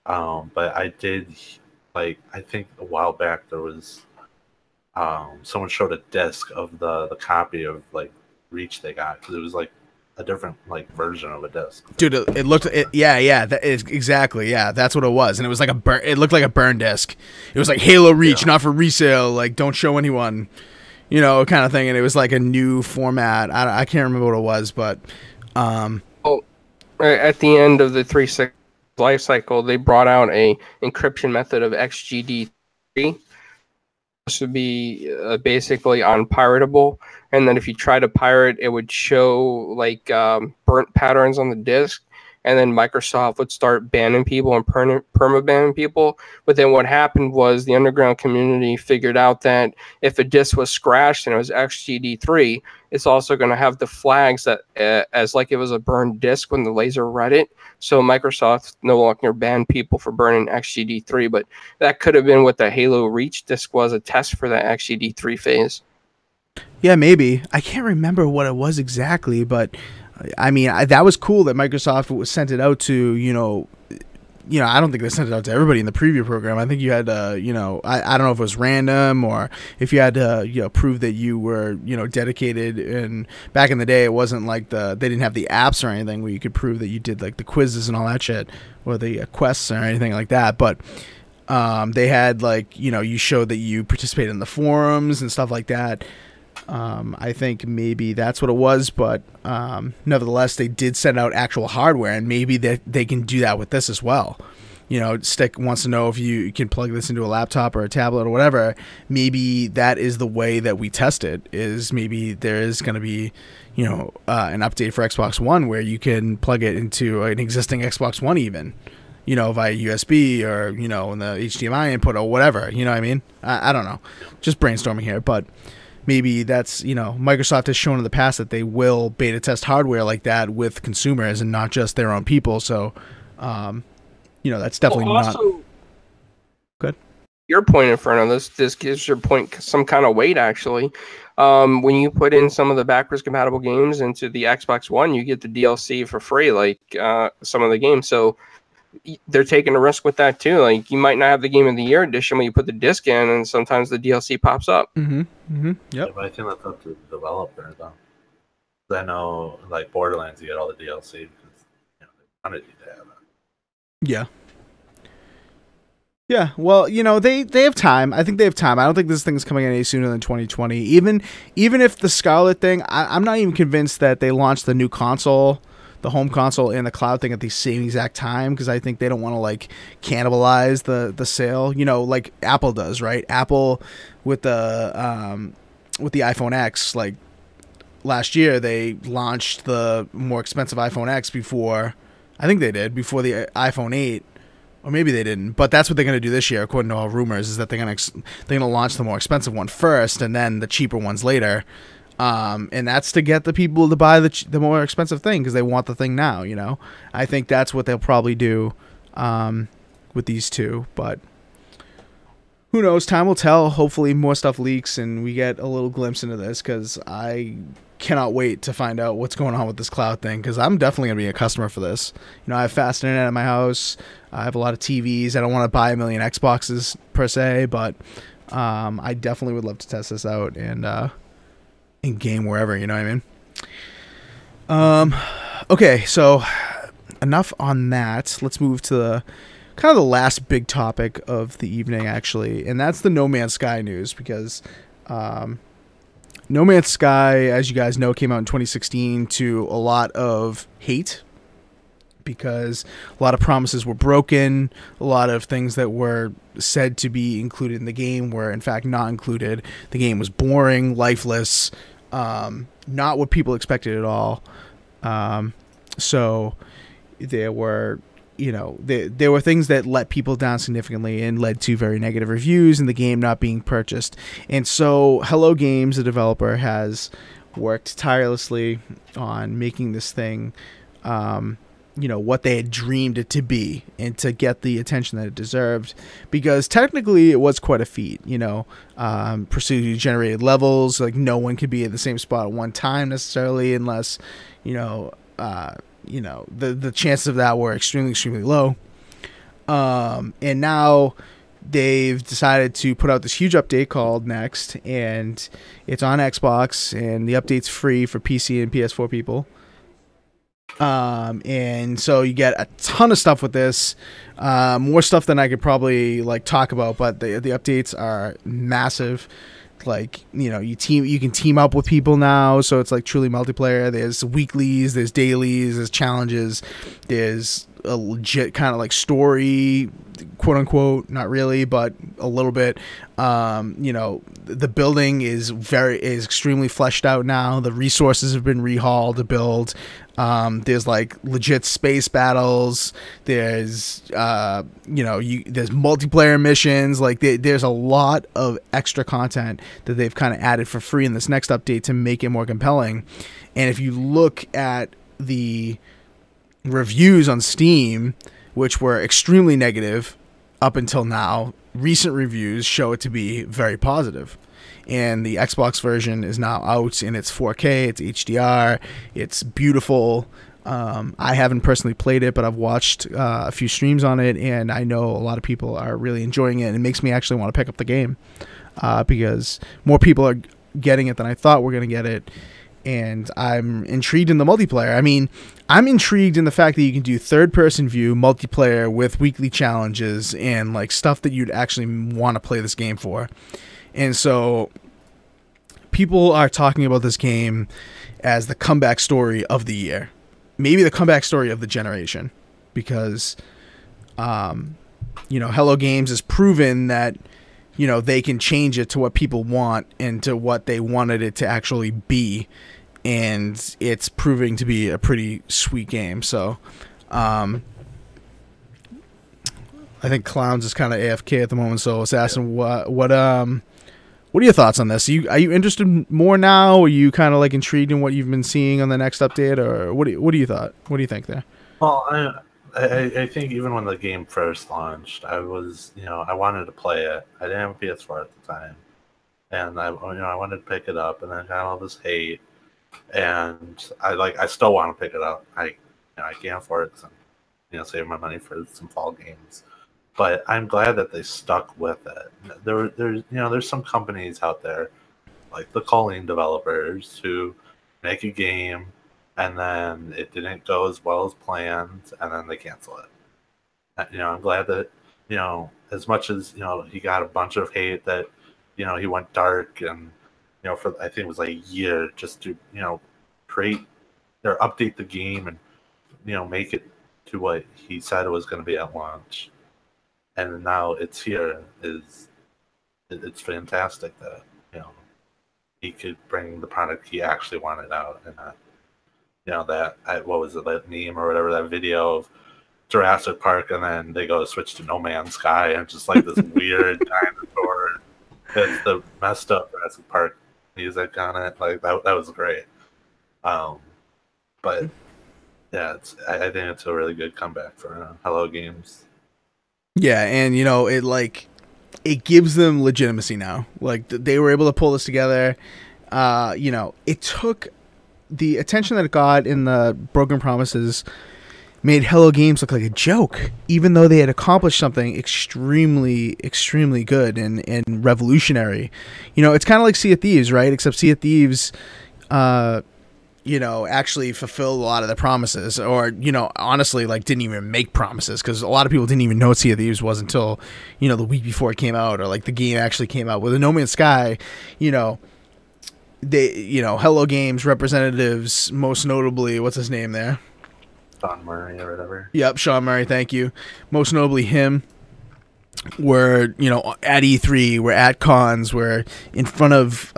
But I did, like, I think a while back there was someone showed a disc of the copy of like Reach they got, because it was like a different like version of a disc. Dude, it looked that is exactly, that's what it was, and it was like it looked like a burn disc. It was like Halo Reach, not for resale, like don't show anyone, you know, kind of thing. And it was like a new format. I can't remember what it was, but at the end of the 360 life cycle, they brought out a encryption method of XGD3. This would be basically unpiratable, and then if you try to pirate, it would show like burnt patterns on the disk, and then Microsoft would start banning people and perma-banning people. But then what happened was the underground community figured out that if a disk was scratched and it was XGD3, it's also going to have the flags that as like it was a burned disk when the laser read it. So Microsoft no longer banned people for burning XGD3, but that could have been what the Halo Reach disk was, a test for that XGD3 phase. Yeah, maybe. I can't remember what it was exactly, but I mean, that was cool that Microsoft sent it out to, you know, I don't think they sent it out to everybody in the preview program. I think you had to, you know, I don't know if it was random or if you had to, you know, prove that you were, you know, dedicated. And back in the day, it wasn't like they didn't have the apps or anything where you could prove that you did like the quizzes and all that shit, or the quests or anything like that. But they had like, you know, you showed that you participated in the forums and stuff like that. I think maybe that's what it was, but nevertheless, they did send out actual hardware, and maybe they can do that with this as well. You know, Stick wants to know if you can plug this into a laptop or a tablet or whatever. Maybe that is the way that we test it, is maybe there is going to be, you know, an update for Xbox One where you can plug it into an existing Xbox One even, you know, via USB or, you know, in the HDMI input or whatever, you know what I mean? I don't know. Just brainstorming here, but maybe that's, you know, Microsoft has shown in the past that they will beta test hardware like that with consumers and not just their own people. So, you know, that's definitely not good. Your point in front of this gives your point some kind of weight, actually. When you put in some of the backwards compatible games into the Xbox One, you get the DLC for free, like some of the games. So they're taking a risk with that too. Like, you might not have the Game of the Year edition when you put the disc in, and sometimes the DLC pops up. Yep. Yeah, but I think that's up to the developer, though. I know, like Borderlands, you get all the DLC because, you know, they wanted you to have it. Yeah. Yeah, well, you know, they have time. I think they have time. I don't think this thing's coming any sooner than 2020. Even if the Scarlet thing, I'm not even convinced that they launched the new console, the home console, and the cloud thing at the same exact time, because I think they don't want to like cannibalize the sale, you know, like Apple does, right? Apple with the iPhone X, like last year they launched the more expensive iPhone X before, I think they did, before the iPhone 8, or maybe they didn't, but that's what they're going to do this year, according to all rumors, is that they're going to launch the more expensive one first and then the cheaper ones later. And that's to get the people to buy the more expensive thing because they want the thing now, you know. I think that's what they'll probably do with these two, but who knows? Time will tell. Hopefully more stuff leaks and we get a little glimpse into this, because I cannot wait to find out what's going on with this cloud thing, because I'm definitely going to be a customer for this. You know, I have fast internet at my house. I have a lot of TVs. I don't want to buy a million Xboxes per se, but I definitely would love to test this out and in game wherever, you know what I mean? Okay, so enough on that. Let's move to the kind of the last big topic of the evening, actually, and that's the No Man's Sky news, because No Man's Sky, as you guys know, came out in 2016 to a lot of hate, because a lot of promises were broken, a lot of things that were said to be included in the game were in fact not included. The game was boring, lifeless, not what people expected at all. So there were, there were things that let people down significantly and led to very negative reviews and the game not being purchased. And so Hello Games, the developer, has worked tirelessly on making this thing, what they had dreamed it to be and to get the attention that it deserved, because technically it was quite a feat, procedurally generated levels, like no one could be at the same spot at one time necessarily unless, the chances of that were extremely, extremely low. And now they've decided to put out this huge update called Next, and it's on Xbox, and the update's free for PC and PS4 people. And so you get a ton of stuff with this, more stuff than I could probably talk about, but the updates are massive. You can team up with people now, so it's truly multiplayer. There's weeklies, there's dailies, there's challenges, there's a legit kind of story, quote unquote, not really, but a little bit. The building is extremely fleshed out now. The resources have been rehauled to build. There's legit space battles. There's there's multiplayer missions. There's a lot of extra content that they've kind of added for free in this next update to make it more compelling. And if you look at the reviews on Steam, which were extremely negative up until now, recent reviews show it to be very positive. And the Xbox version is now out, and it's 4K, it's HDR, it's beautiful. I haven't personally played it, but I've watched a few streams on it, and I know a lot of people are really enjoying it. And it makes me actually want to pick up the game because more people are getting it than I thought were going to get it. And I'm intrigued in the multiplayer. I mean, I'm intrigued in the fact that you can do third-person view multiplayer with weekly challenges and stuff that you'd actually want to play this game for. And so people are talking about this game as the comeback story of the year, maybe the comeback story of the generation, because Hello Games has proven that they can change it to what people want and to what they wanted it to actually be, and it's proving to be a pretty sweet game. So I think Clowns is kind of AFK at the moment, so Assassin, what are your thoughts on this? Are you interested more now? Are you kind of intrigued in what you've been seeing on the next update, or what do you think there? Well, I think even when the game first launched, I was, I wanted to play it. I didn't have a PS4 at the time, and I wanted to pick it up, and then I got all this hate, and I still want to pick it up. I can't afford it because I'm, saving my money for some fall games, but I'm glad that they stuck with it. There's some companies out there, like the Colleen developers, who make a game, and then it didn't go as well as planned, and then they cancel it. I'm glad that, as much as, he got a bunch of hate that, he went dark and, for, I think it was a year just to, create or update the game and, make it to what he said it was going to be at launch. And now it's here. It's fantastic that, he could bring the product he actually wanted out, and not, what was it, that meme or whatever, that video of Jurassic Park, and then they go switch to No Man's Sky, and just this weird dinosaur. It's the messed up Jurassic Park music on it. That was great. But yeah, I think it's a really good comeback for Hello Games. Yeah, and it gives them legitimacy now. They were able to pull this together. It took the attention that it got in the Broken Promises made Hello Games look like a joke, even though they had accomplished something extremely, extremely good and revolutionary. It's kind of like Sea of Thieves, right? Except Sea of Thieves, actually fulfilled a lot of the promises, or, honestly, didn't even make promises, because a lot of people didn't even know what Sea of Thieves was until, the week before it came out, or the game actually came out. With No Man's Sky, they, Hello Games representatives, most notably, what's his name there? Sean Murray or whatever. Yep, Sean Murray, thank you. Most notably him. we're, you know, at E3, we're at cons, we're in front of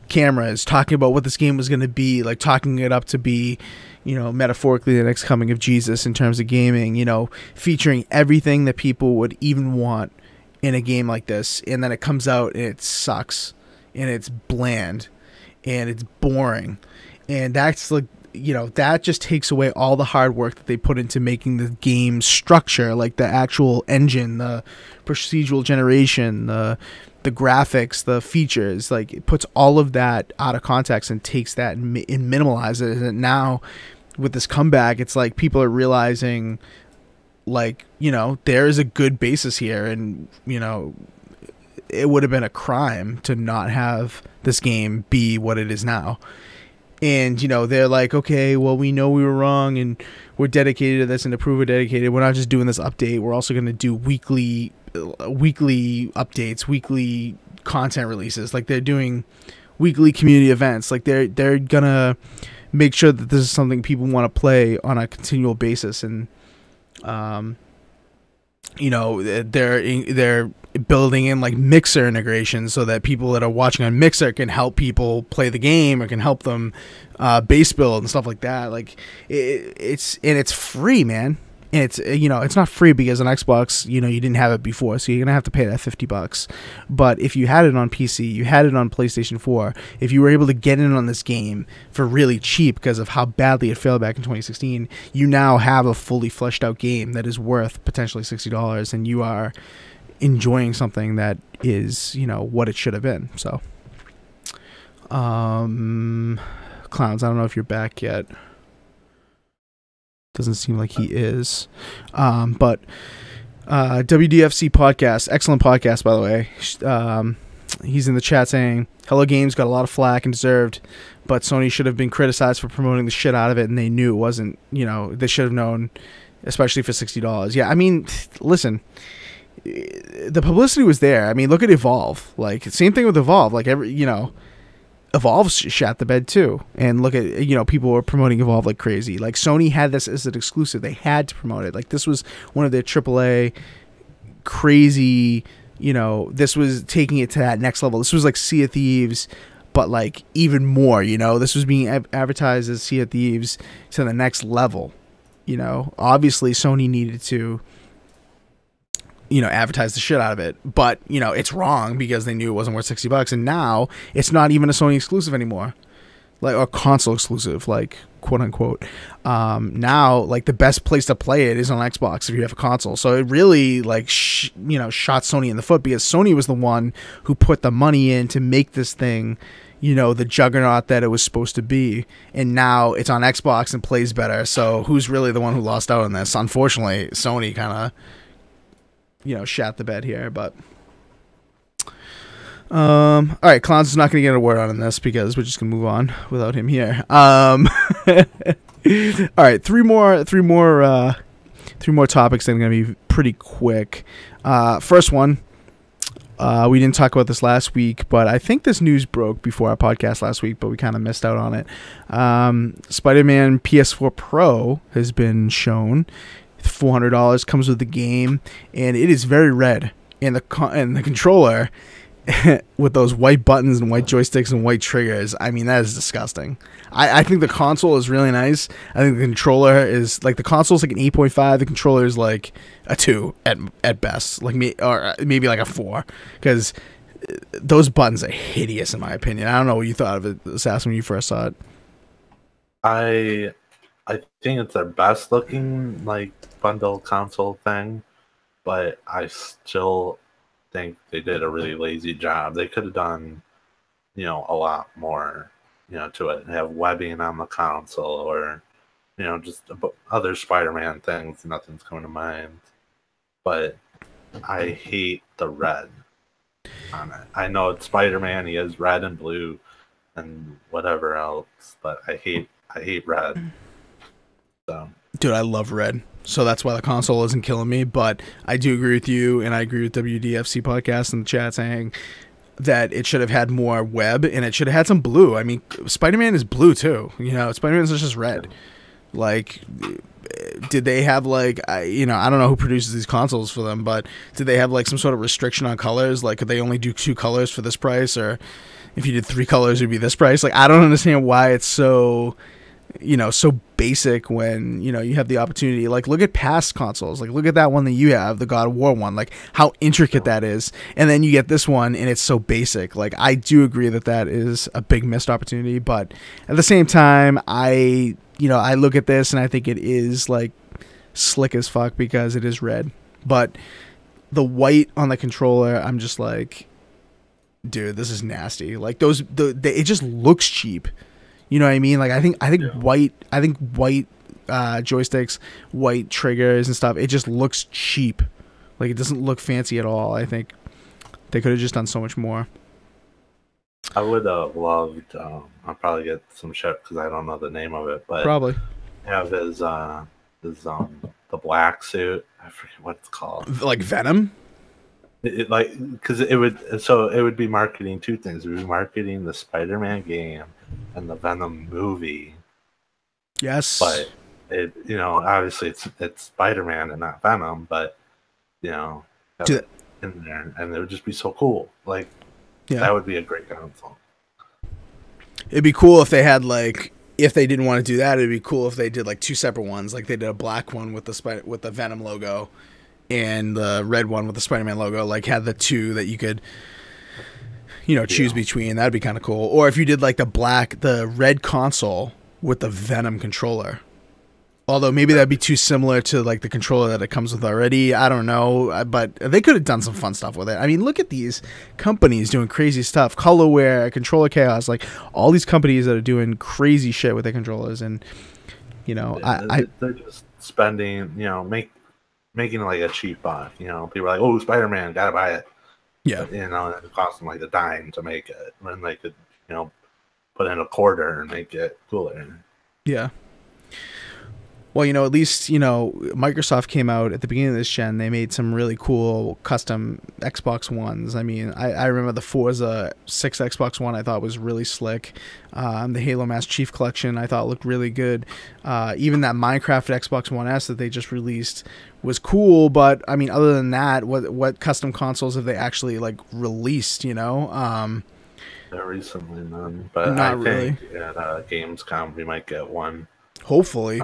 cameras talking about what this game was going to be, like talking it up to be, you know, metaphorically the next coming of Jesus in terms of gaming, you know, featuring everything that people would even want in a game like this. And then it comes out and it sucks and it's bland and it's boring. And that's like, you know, that just takes away all the hard work that they put into making the game structure, like the actual engine, the procedural generation, the graphics, the features. Like, it puts all of that out of context and takes that and minimalizes it. And now with this comeback, it's like people are realizing, like, you know, there is a good basis here, and, you know, it would have been a crime to not have this game be what it is now. And, you know, they're like, okay, well, we know we were wrong and we're dedicated to this, and to prove we're dedicated, we're not just doing this update. We're also going to do weekly updates, weekly content releases. Like, they're doing weekly community events. Like, they're going to make sure that this is something people want to play on a continual basis. And, you know, they're building in like Mixer integration so that people that are watching on Mixer can help people play the game, or can help them base build and stuff like that. Like, it's free, man. And it's, you know, it's not free because on Xbox, you know, you didn't have it before, so you're gonna have to pay that $50. But if you had it on PC, you had it on PlayStation 4, if you were able to get in on this game for really cheap because of how badly it failed back in 2016, you now have a fully fleshed out game that is worth potentially $60, and you are enjoying something that is, you know, what it should have been. So, Clowns, I don't know if you're back yet. Doesn't seem like he is. But WDFC podcast, excellent podcast, by the way. He's in the chat saying, Hello Games got a lot of flack and deserved, but Sony should have been criticized for promoting the shit out of it, and they knew it wasn't, you know, they should have known, especially for $60. Yeah, I mean, listen, the publicity was there. I mean, look at Evolve. Like, same thing with Evolve. Like, you know, Evolve shat the bed too. And look at, you know, people were promoting Evolve like crazy. Like, Sony had this as an exclusive. They had to promote it. Like, this was one of their AAA crazy, you know, this was taking it to that next level. This was like Sea of Thieves, but like even more, you know, this was being advertised as Sea of Thieves to the next level. You know, obviously Sony needed to, you know, advertise the shit out of it, but, you know, it's wrong because they knew it wasn't worth $60, and now it's not even a Sony exclusive anymore, like, or console exclusive, like, quote unquote. Now, like, the best place to play it is on Xbox if you have a console. So it really, like, you know, shot Sony in the foot, because Sony was the one who put the money in to make this thing, you know, the juggernaut that it was supposed to be, and now it's on Xbox and plays better. So who's really the one who lost out on this? Unfortunately, Sony kind of, you know, shat the bed here. But all right, Clowns is not going to get a word on in this because we're just going to move on without him here. All right, three more topics that are going to be pretty quick. First one, we didn't talk about this last week, but I think this news broke before our podcast last week, but we kind of missed out on it. Spiderman PS4 Pro has been shown. $400 comes with the game, and it is very red. And the controller with those white buttons and white joysticks and white triggers, I mean, that is disgusting. I think the console is really nice. I think the controller is, like, the console is like an 8.5. The controller is like a 2 at best, like me, or maybe like a 4, because those buttons are hideous in my opinion. I don't know what you thought of it, Assassin, when you first saw it. I think it's their best looking, like, bundle console thing, but I still think they did a really lazy job. They could have done, you know, a lot more, you know, to it, and have webbing on the console, or, you know, just other Spider-Man things. Nothing's coming to mind, but I hate the red on it. I know it's Spider-Man, he is red and blue and whatever else, but I hate red. So, dude, I love red, so that's why the console isn't killing me. But I do agree with you, and I agree with WDFC podcast in the chat saying that it should have had more web, and it should have had some blue. I mean, Spider-Man is blue too, you know. Spider-Man's just red. Like, did they have like I don't know who produces these consoles for them, but did they have like some sort of restriction on colors? Like, could they only do 2 colors for this price, or if you did 3 colors, it'd be this price? Like, I don't understand why it's so so basic when you have the opportunity. Like, look at past consoles. Like, look at that one that you have, the God of War one. Like, how intricate that is, and then you get this one and it's so basic. Like, I do agree that is a big missed opportunity, but at the same time, I look at this and I think it is like slick as fuck because it is red, but the white on the controller, I'm just like, dude, this is nasty. Like, it just looks cheap. You know what I mean? Like, I think white joysticks, white triggers and stuff, it just looks cheap. Like, it doesn't look fancy at all. I think they could have just done so much more. I would have loved. I'll probably get some shit because I don't know the name of it, but probably have his the black suit. I forget what it's called. Like Venom. Because it would be marketing 2 things. It would be marketing the Spider-Man game and the Venom movie. Yes, but it obviously it's Spider-Man and not Venom, but have it in there, and it would just be so cool. Like, that would be a great console. It'd be cool if they had like, if they didn't want to do that, it'd be cool if they did like 2 separate ones. Like, they did a black one with the Venom logo, and the red one with the Spider-Man logo. Like, had the 2 that you could choose between. That'd be kind of cool. Or if you did like the red console with the Venom controller. Although maybe that'd be too similar to like the controller that it comes with already. I don't know, but they could have done some fun stuff with it. I mean, look at these companies doing crazy stuff. Colorware, Controller Chaos, like all these companies that are doing crazy shit with their controllers, and they're just spending, making like a cheap buck. People are like, "Oh, Spider-Man, gotta buy it." Yeah, but, it costs them like a dime to make it, when they could, put in a quarter and make it cooler. Yeah. Well, at least, Microsoft came out at the beginning of this gen. They made some really cool custom Xbox Ones. I mean, I remember the Forza 6 Xbox One I thought was really slick. The Halo Master Chief Collection I thought looked really good. Even that Minecraft Xbox One S that they just released was cool. But, I mean, other than that, what custom consoles have they actually, like, released, Not recently, none. But not I really. think at Gamescom we might get one. Hopefully.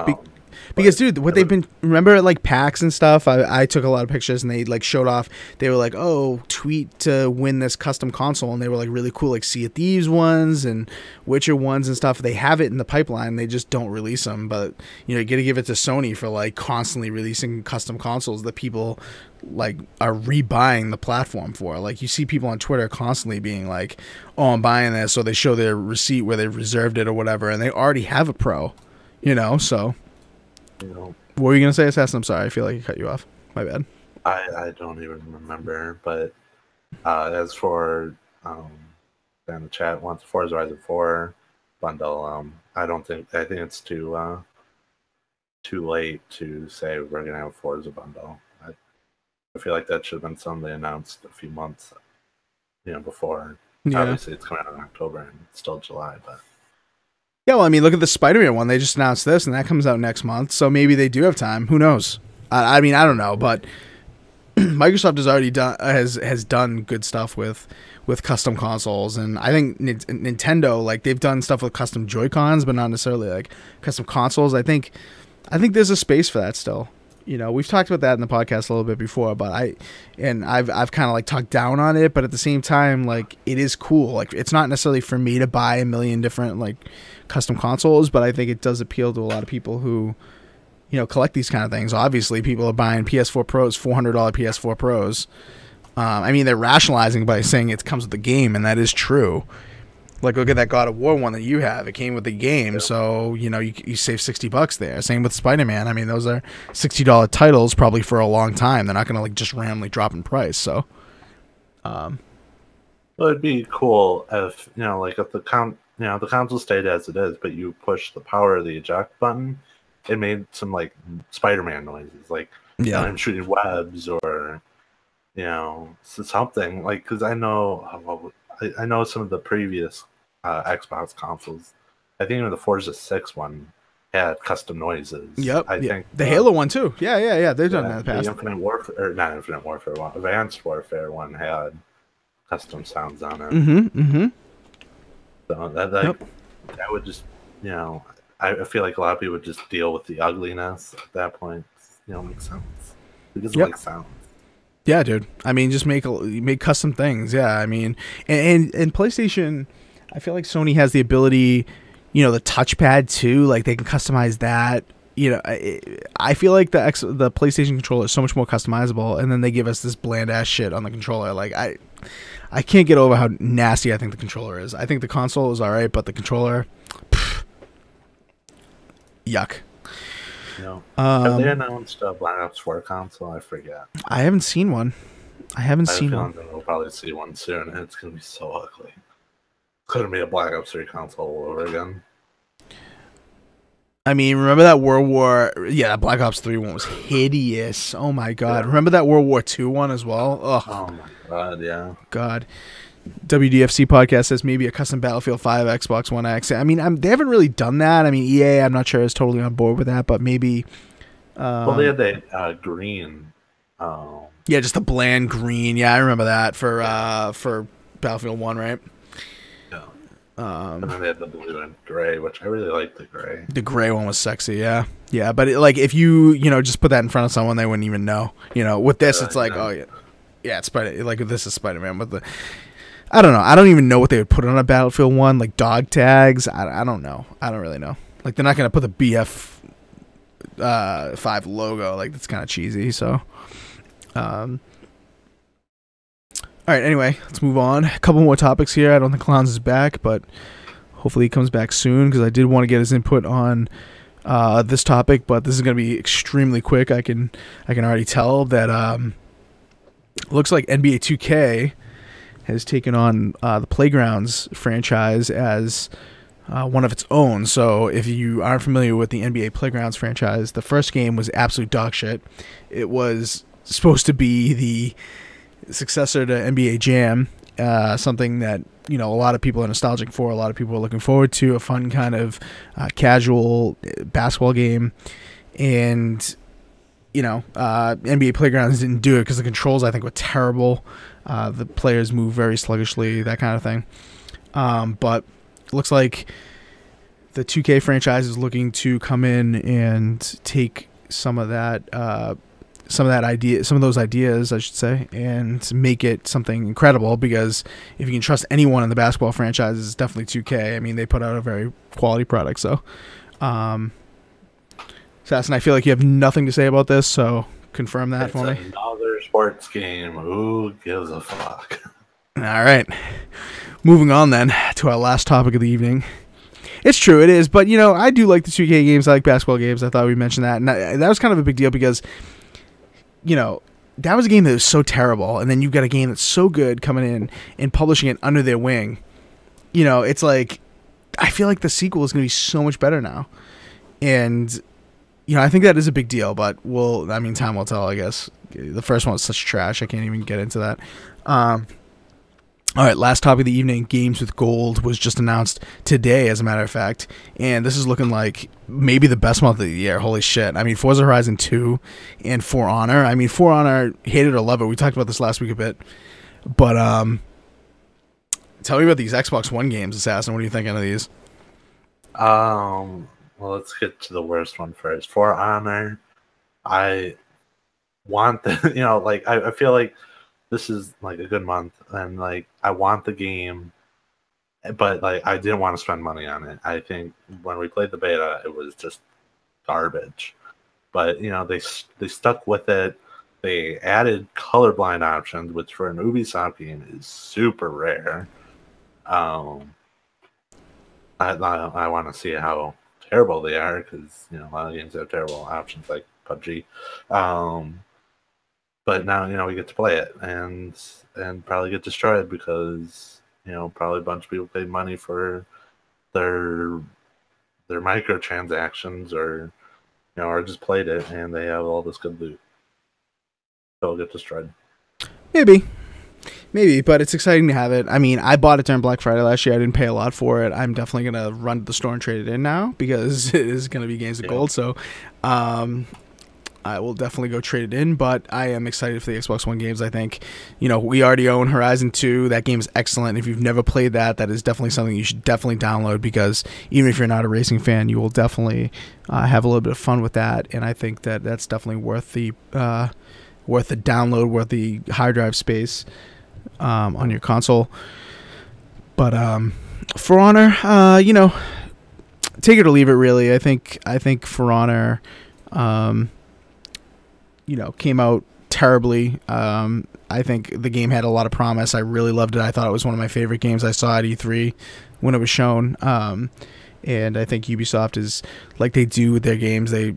Because, dude, what they've been, remember at like PAX and stuff, I took a lot of pictures and they like showed off, they were like, oh, tweet to win this custom console, and they were like really cool, like Sea of Thieves ones and Witcher ones and stuff. They have it in the pipeline, they just don't release them. But you gotta give it to Sony for like constantly releasing custom consoles that people like are rebuying the platform for. Like, you see people on Twitter constantly being like, oh, I'm buying this, so they show their receipt where they reserved it or whatever, and they already have a Pro, so what were you gonna say, Assassin? I'm sorry, I feel like I cut you off. My bad. I don't even remember. But as for in the chat wants Forza Horizon 4 bundle, I think it's too late to say we're gonna have a Forza bundle. I feel like that should have been something they announced a few months before. Yeah. Obviously it's coming out in October and it's still July, but yeah, well, I mean, look at the Spider-Man one. They just announced this, and that comes out next month. So maybe they do have time. Who knows? I mean, I don't know, but Microsoft has already done good stuff with custom consoles, and I think Nintendo, like, they've done stuff with custom Joy-Cons, but not necessarily like custom consoles. I think there's a space for that still. We've talked about that in the podcast a little bit before, but I've kind of like talked down on it, but at the same time, like, it is cool. Like, it's not necessarily for me to buy a million different like custom consoles, but I think it does appeal to a lot of people who, collect these kind of things. Obviously, people are buying PS4 Pros, $400 PS4 Pros. I mean, they're rationalizing by saying it comes with the game, and that is true. Like, look at that God of War one that you have. It came with the game, yeah. So, you save $60 there. Same with Spider-Man. I mean, those are $60 titles probably for a long time. They're not going to, like, just randomly drop in price, so. Well, it'd be cool if, like, if the console stayed as it is, but you push the power of the eject button, it made some, like, Spider-Man noises. Like, I'm shooting webs or, something. Like, because I know some of the previous Xbox consoles. I think even the Forza 6 one had custom noises. Yep. I think the Halo one too. Yeah. They've done that in the past. The Infinite Warfare, or not Infinite Warfare one, Advanced Warfare one had custom sounds on it. So that would just, I feel like a lot of people would just deal with the ugliness at that point. Makes sense. Because it makes sounds. Yeah, dude. I mean, just make custom things. Yeah, I mean, and PlayStation, I feel like Sony has the ability, the touchpad too. Like they can customize that. I feel like the PlayStation controller is so much more customizable, and then they give us this bland ass shit on the controller. Like I can't get over how nasty I think the controller is. I think the console is alright, but the controller, yuck. Have they announced a Black Ops 4 console? I forget. I haven't seen one. We'll probably see one soon, and it's gonna be so ugly. Couldn't be a Black Ops 3 console all over again. I mean, remember that World War? Yeah, that Black Ops 3 one was hideous. Oh my god. Yeah. Remember that World War 2 one as well? Ugh. Oh my god, yeah. God. WDFC podcast says maybe a custom Battlefield 5 Xbox One X. I mean, they haven't really done that. I mean, EA, I'm not sure is totally on board with that, but maybe. Well, they had that green. Yeah, just the bland green. Yeah, I remember that for Battlefield 1, right? Yeah. And then they had the blue and gray, which I really liked the gray. The gray one was sexy, yeah. Yeah, but if you, just put that in front of someone, they wouldn't even know. With this, it's like, oh, yeah. Yeah, it's this is Spider-Man, but I don't know. I don't even know what they would put on a Battlefield 1, like dog tags. I don't know. I don't really know. Like, they're not going to put the BF 5 logo. Like, that's kind of cheesy, so. All right, anyway, let's move on. A couple more topics here. I don't think Clowns is back, but hopefully he comes back soon, because I did want to get his input on this topic, but this is going to be extremely quick. I can already tell that looks like NBA 2K has taken on the Playgrounds franchise as one of its own. So if you aren't familiar with the NBA Playgrounds franchise, the first game was absolute dog shit. It was supposed to be the successor to NBA Jam, something that a lot of people are nostalgic for, a lot of people are looking forward to, a fun kind of casual basketball game. And NBA Playgrounds didn't do it because the controls, I think, were terrible. The players move very sluggishly, that kind of thing. But it looks like the 2K franchise is looking to come in and take some of those ideas, I should say, and make it something incredible. Because if you can trust anyone in the basketball franchise, it's definitely 2K. I mean, they put out a very quality product. So, Assassin, I feel like you have nothing to say about this, so confirm that for me. Another sports game. Who gives a fuck? All right. Moving on then to our last topic of the evening. It's true, it is, but I do like the 2K games. I like basketball games. I thought we mentioned that, and that was kind of a big deal because that was a game that was so terrible, and then you've got a game that's so good coming in and publishing it under their wing. It's like, I feel like the sequel is going to be so much better now. And I think that is a big deal, but time will tell, I guess. The first one was such trash, I can't even get into that. All right, last topic of the evening, Games with Gold was just announced today, as a matter of fact, and this is looking like maybe the best month of the year. Holy shit. I mean, Forza Horizon 2 and For Honor. I mean, For Honor, hate it or love it. We talked about this last week a bit, but tell me about these Xbox One games, Assassin. What are you thinking of these? Well, let's get to the worst one first. For Honor, I want the, I feel like this is like a good month, and I want the game, but I didn't want to spend money on it. I think when we played the beta, it was just garbage. But they stuck with it. They added colorblind options, which for an Ubisoft game is super rare. I want to see how terrible they are, because a lot of games have terrible options like PUBG. But now we get to play it and probably get destroyed because probably a bunch of people paid money for their microtransactions or just played it and they have all this good loot. So it'll get destroyed. Maybe Maybe, but it's exciting to have it. I mean, I bought it during Black Friday last year. I didn't pay a lot for it. I'm definitely going to run to the store and trade it in now because it is going to be Games of Gold. So I will definitely go trade it in, but I am excited for the Xbox One games. I think, we already own Horizon 2. That game's excellent. If you've never played that is definitely something you should definitely download because even if you're not a racing fan, you will definitely have a little bit of fun with that. And I think that that's definitely worth the download, worth the hard drive space on your console. But For Honor, take it or leave it. Really, I think For Honor, came out terribly. I think the game had a lot of promise. I really loved it. I thought it was one of my favorite games I saw at E3 when it was shown. And I think Ubisoft is like they do with their games. They,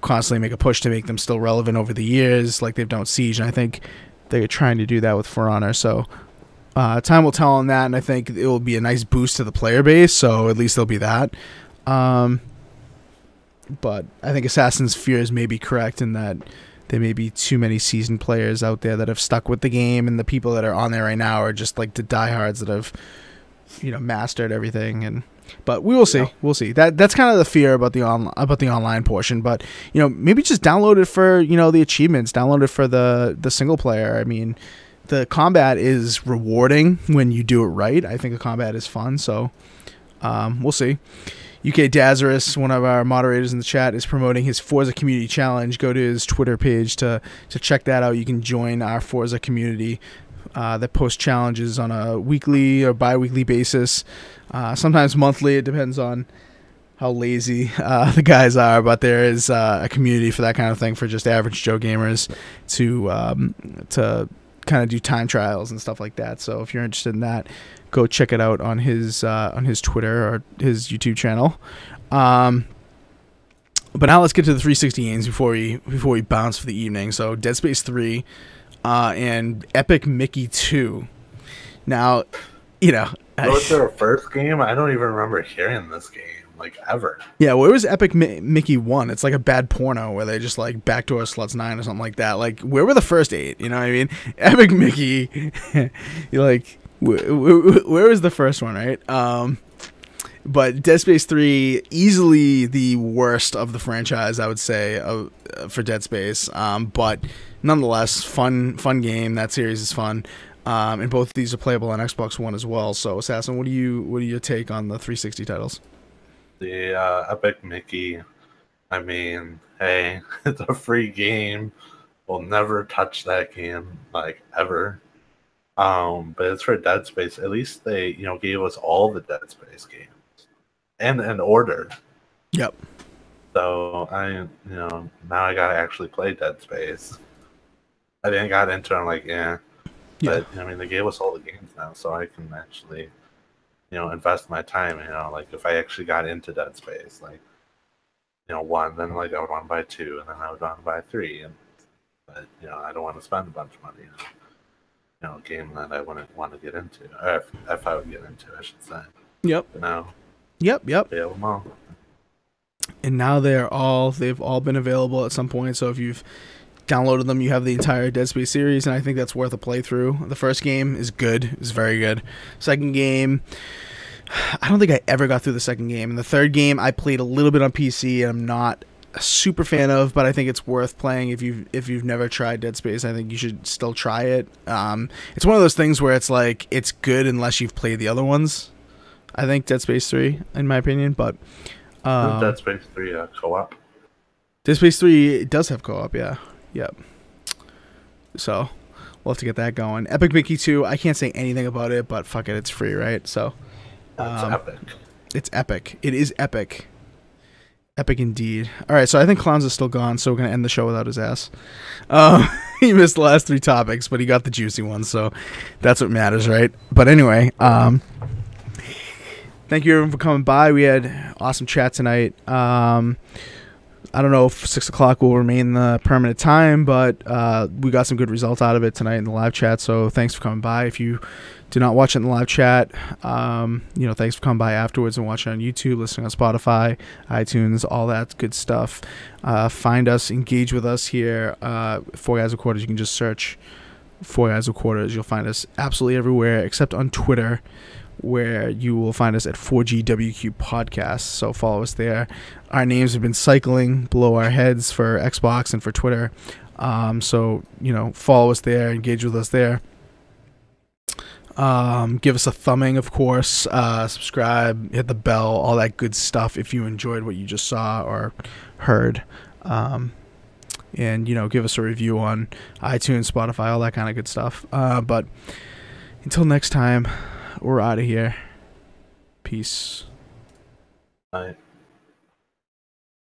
constantly make a push to make them still relevant over the years, like they've done with Siege. And I think they're trying to do that with For Honor. So time will tell on that. And I think it will be a nice boost to the player base. So at least there'll be that. But I think Assassin's fears may be correct in that there may be too many seasoned players out there that have stuck with the game, and the people that are on there right now are just like the diehards that have, mastered everything. But we will see. We'll see. That's kind of the fear about the online portion. But maybe just download it for the achievements. Download it for the single player. I mean, the combat is rewarding when you do it right. I think the combat is fun. So we'll see. UK Dazarus, one of our moderators in the chat, is promoting his Forza Community Challenge. Go to his Twitter page to check that out. You can join our Forza community that posts challenges on a weekly or bi-weekly basis, sometimes monthly. It depends on how lazy the guys are, but there is a community for that kind of thing for just average Joe gamers to kind of do time trials and stuff like that. So if you're interested in that, go check it out on his Twitter or his YouTube channel. But now let's get to the 360 games before we bounce for the evening. So Dead Space 3 and Epic Mickey 2. Now, was their first game? I don't even remember hearing this game ever. Yeah, where was Epic Mickey 1? It's like a bad porno where they just backdoor sluts 9 or something like that. Where were the first 8? You know what I mean? Epic Mickey, where was the first one, right? But Dead Space 3, easily the worst of the franchise, I would say, for Dead Space. But nonetheless, fun game. That series is fun. And both of these are playable on Xbox One as well. So, Assassin, what do you take on the 360 titles? The Epic Mickey, I mean, hey, it's a free game. We'll never touch that game, ever. But it's for Dead Space. At least they, gave us all the Dead Space games and an order. Yep. So now I gotta actually play Dead Space. I didn't got into it. I'm like, yeah. But I mean, they gave us all the games now, so I can actually, invest my time. If I actually got into Dead Space, 1, then I would want to buy 2, and then I would want to buy 3, but I don't want to spend a bunch of money. A game that I wouldn't want to get into, or if I would get into, I should say. Yep. But now. Yep. They have them all. And now they've all been available at some point. So if you've downloaded them, you have the entire Dead Space series, and I think that's worth a playthrough. The first game is good. It's very good. Second game, I don't think I ever got through the second game. And the third game, I played a little bit on PC, and I'm not a super fan of, but I think it's worth playing if you've never tried Dead Space. I think you should still try it. It's one of those things where it's it's good unless you've played the other ones. I think Dead Space 3, in my opinion, but Dead Space 3 co-op. Dead Space 3 does have co-op, yeah. Yep. So we'll have to get that going. Epic Mickey 2, I can't say anything about it, but fuck it, it's free, right? So it's epic. It's epic. It is epic. Epic indeed. All right, so I think Clowns is still gone, so we're going to end the show without his ass. He missed the last 3 topics, but he got the juicy ones, so that's what matters, right? But anyway, thank you everyone for coming by. We had awesome chat tonight. I don't know if 6 o'clock will remain the permanent time, but we got some good results out of it tonight in the live chat, so thanks for coming by. If you do not watch it in the live chat, thanks for coming by afterwards and watching on YouTube, listening on Spotify, iTunes, all that good stuff. Find us, engage with us here. 4GwQPodcast, you can just search Four Guys with Quarters. You'll find us absolutely everywhere except on Twitter, where you will find us at 4GwQPodcast. So follow us there. Our names have been cycling below our heads for Xbox and for Twitter. So, follow us there, engage with us there. Give us a thumbing, of course. Subscribe, hit the bell, all that good stuff if you enjoyed what you just saw or heard. And, give us a review on iTunes, Spotify, all that kind of good stuff. But until next time, we're out of here. Peace. Bye.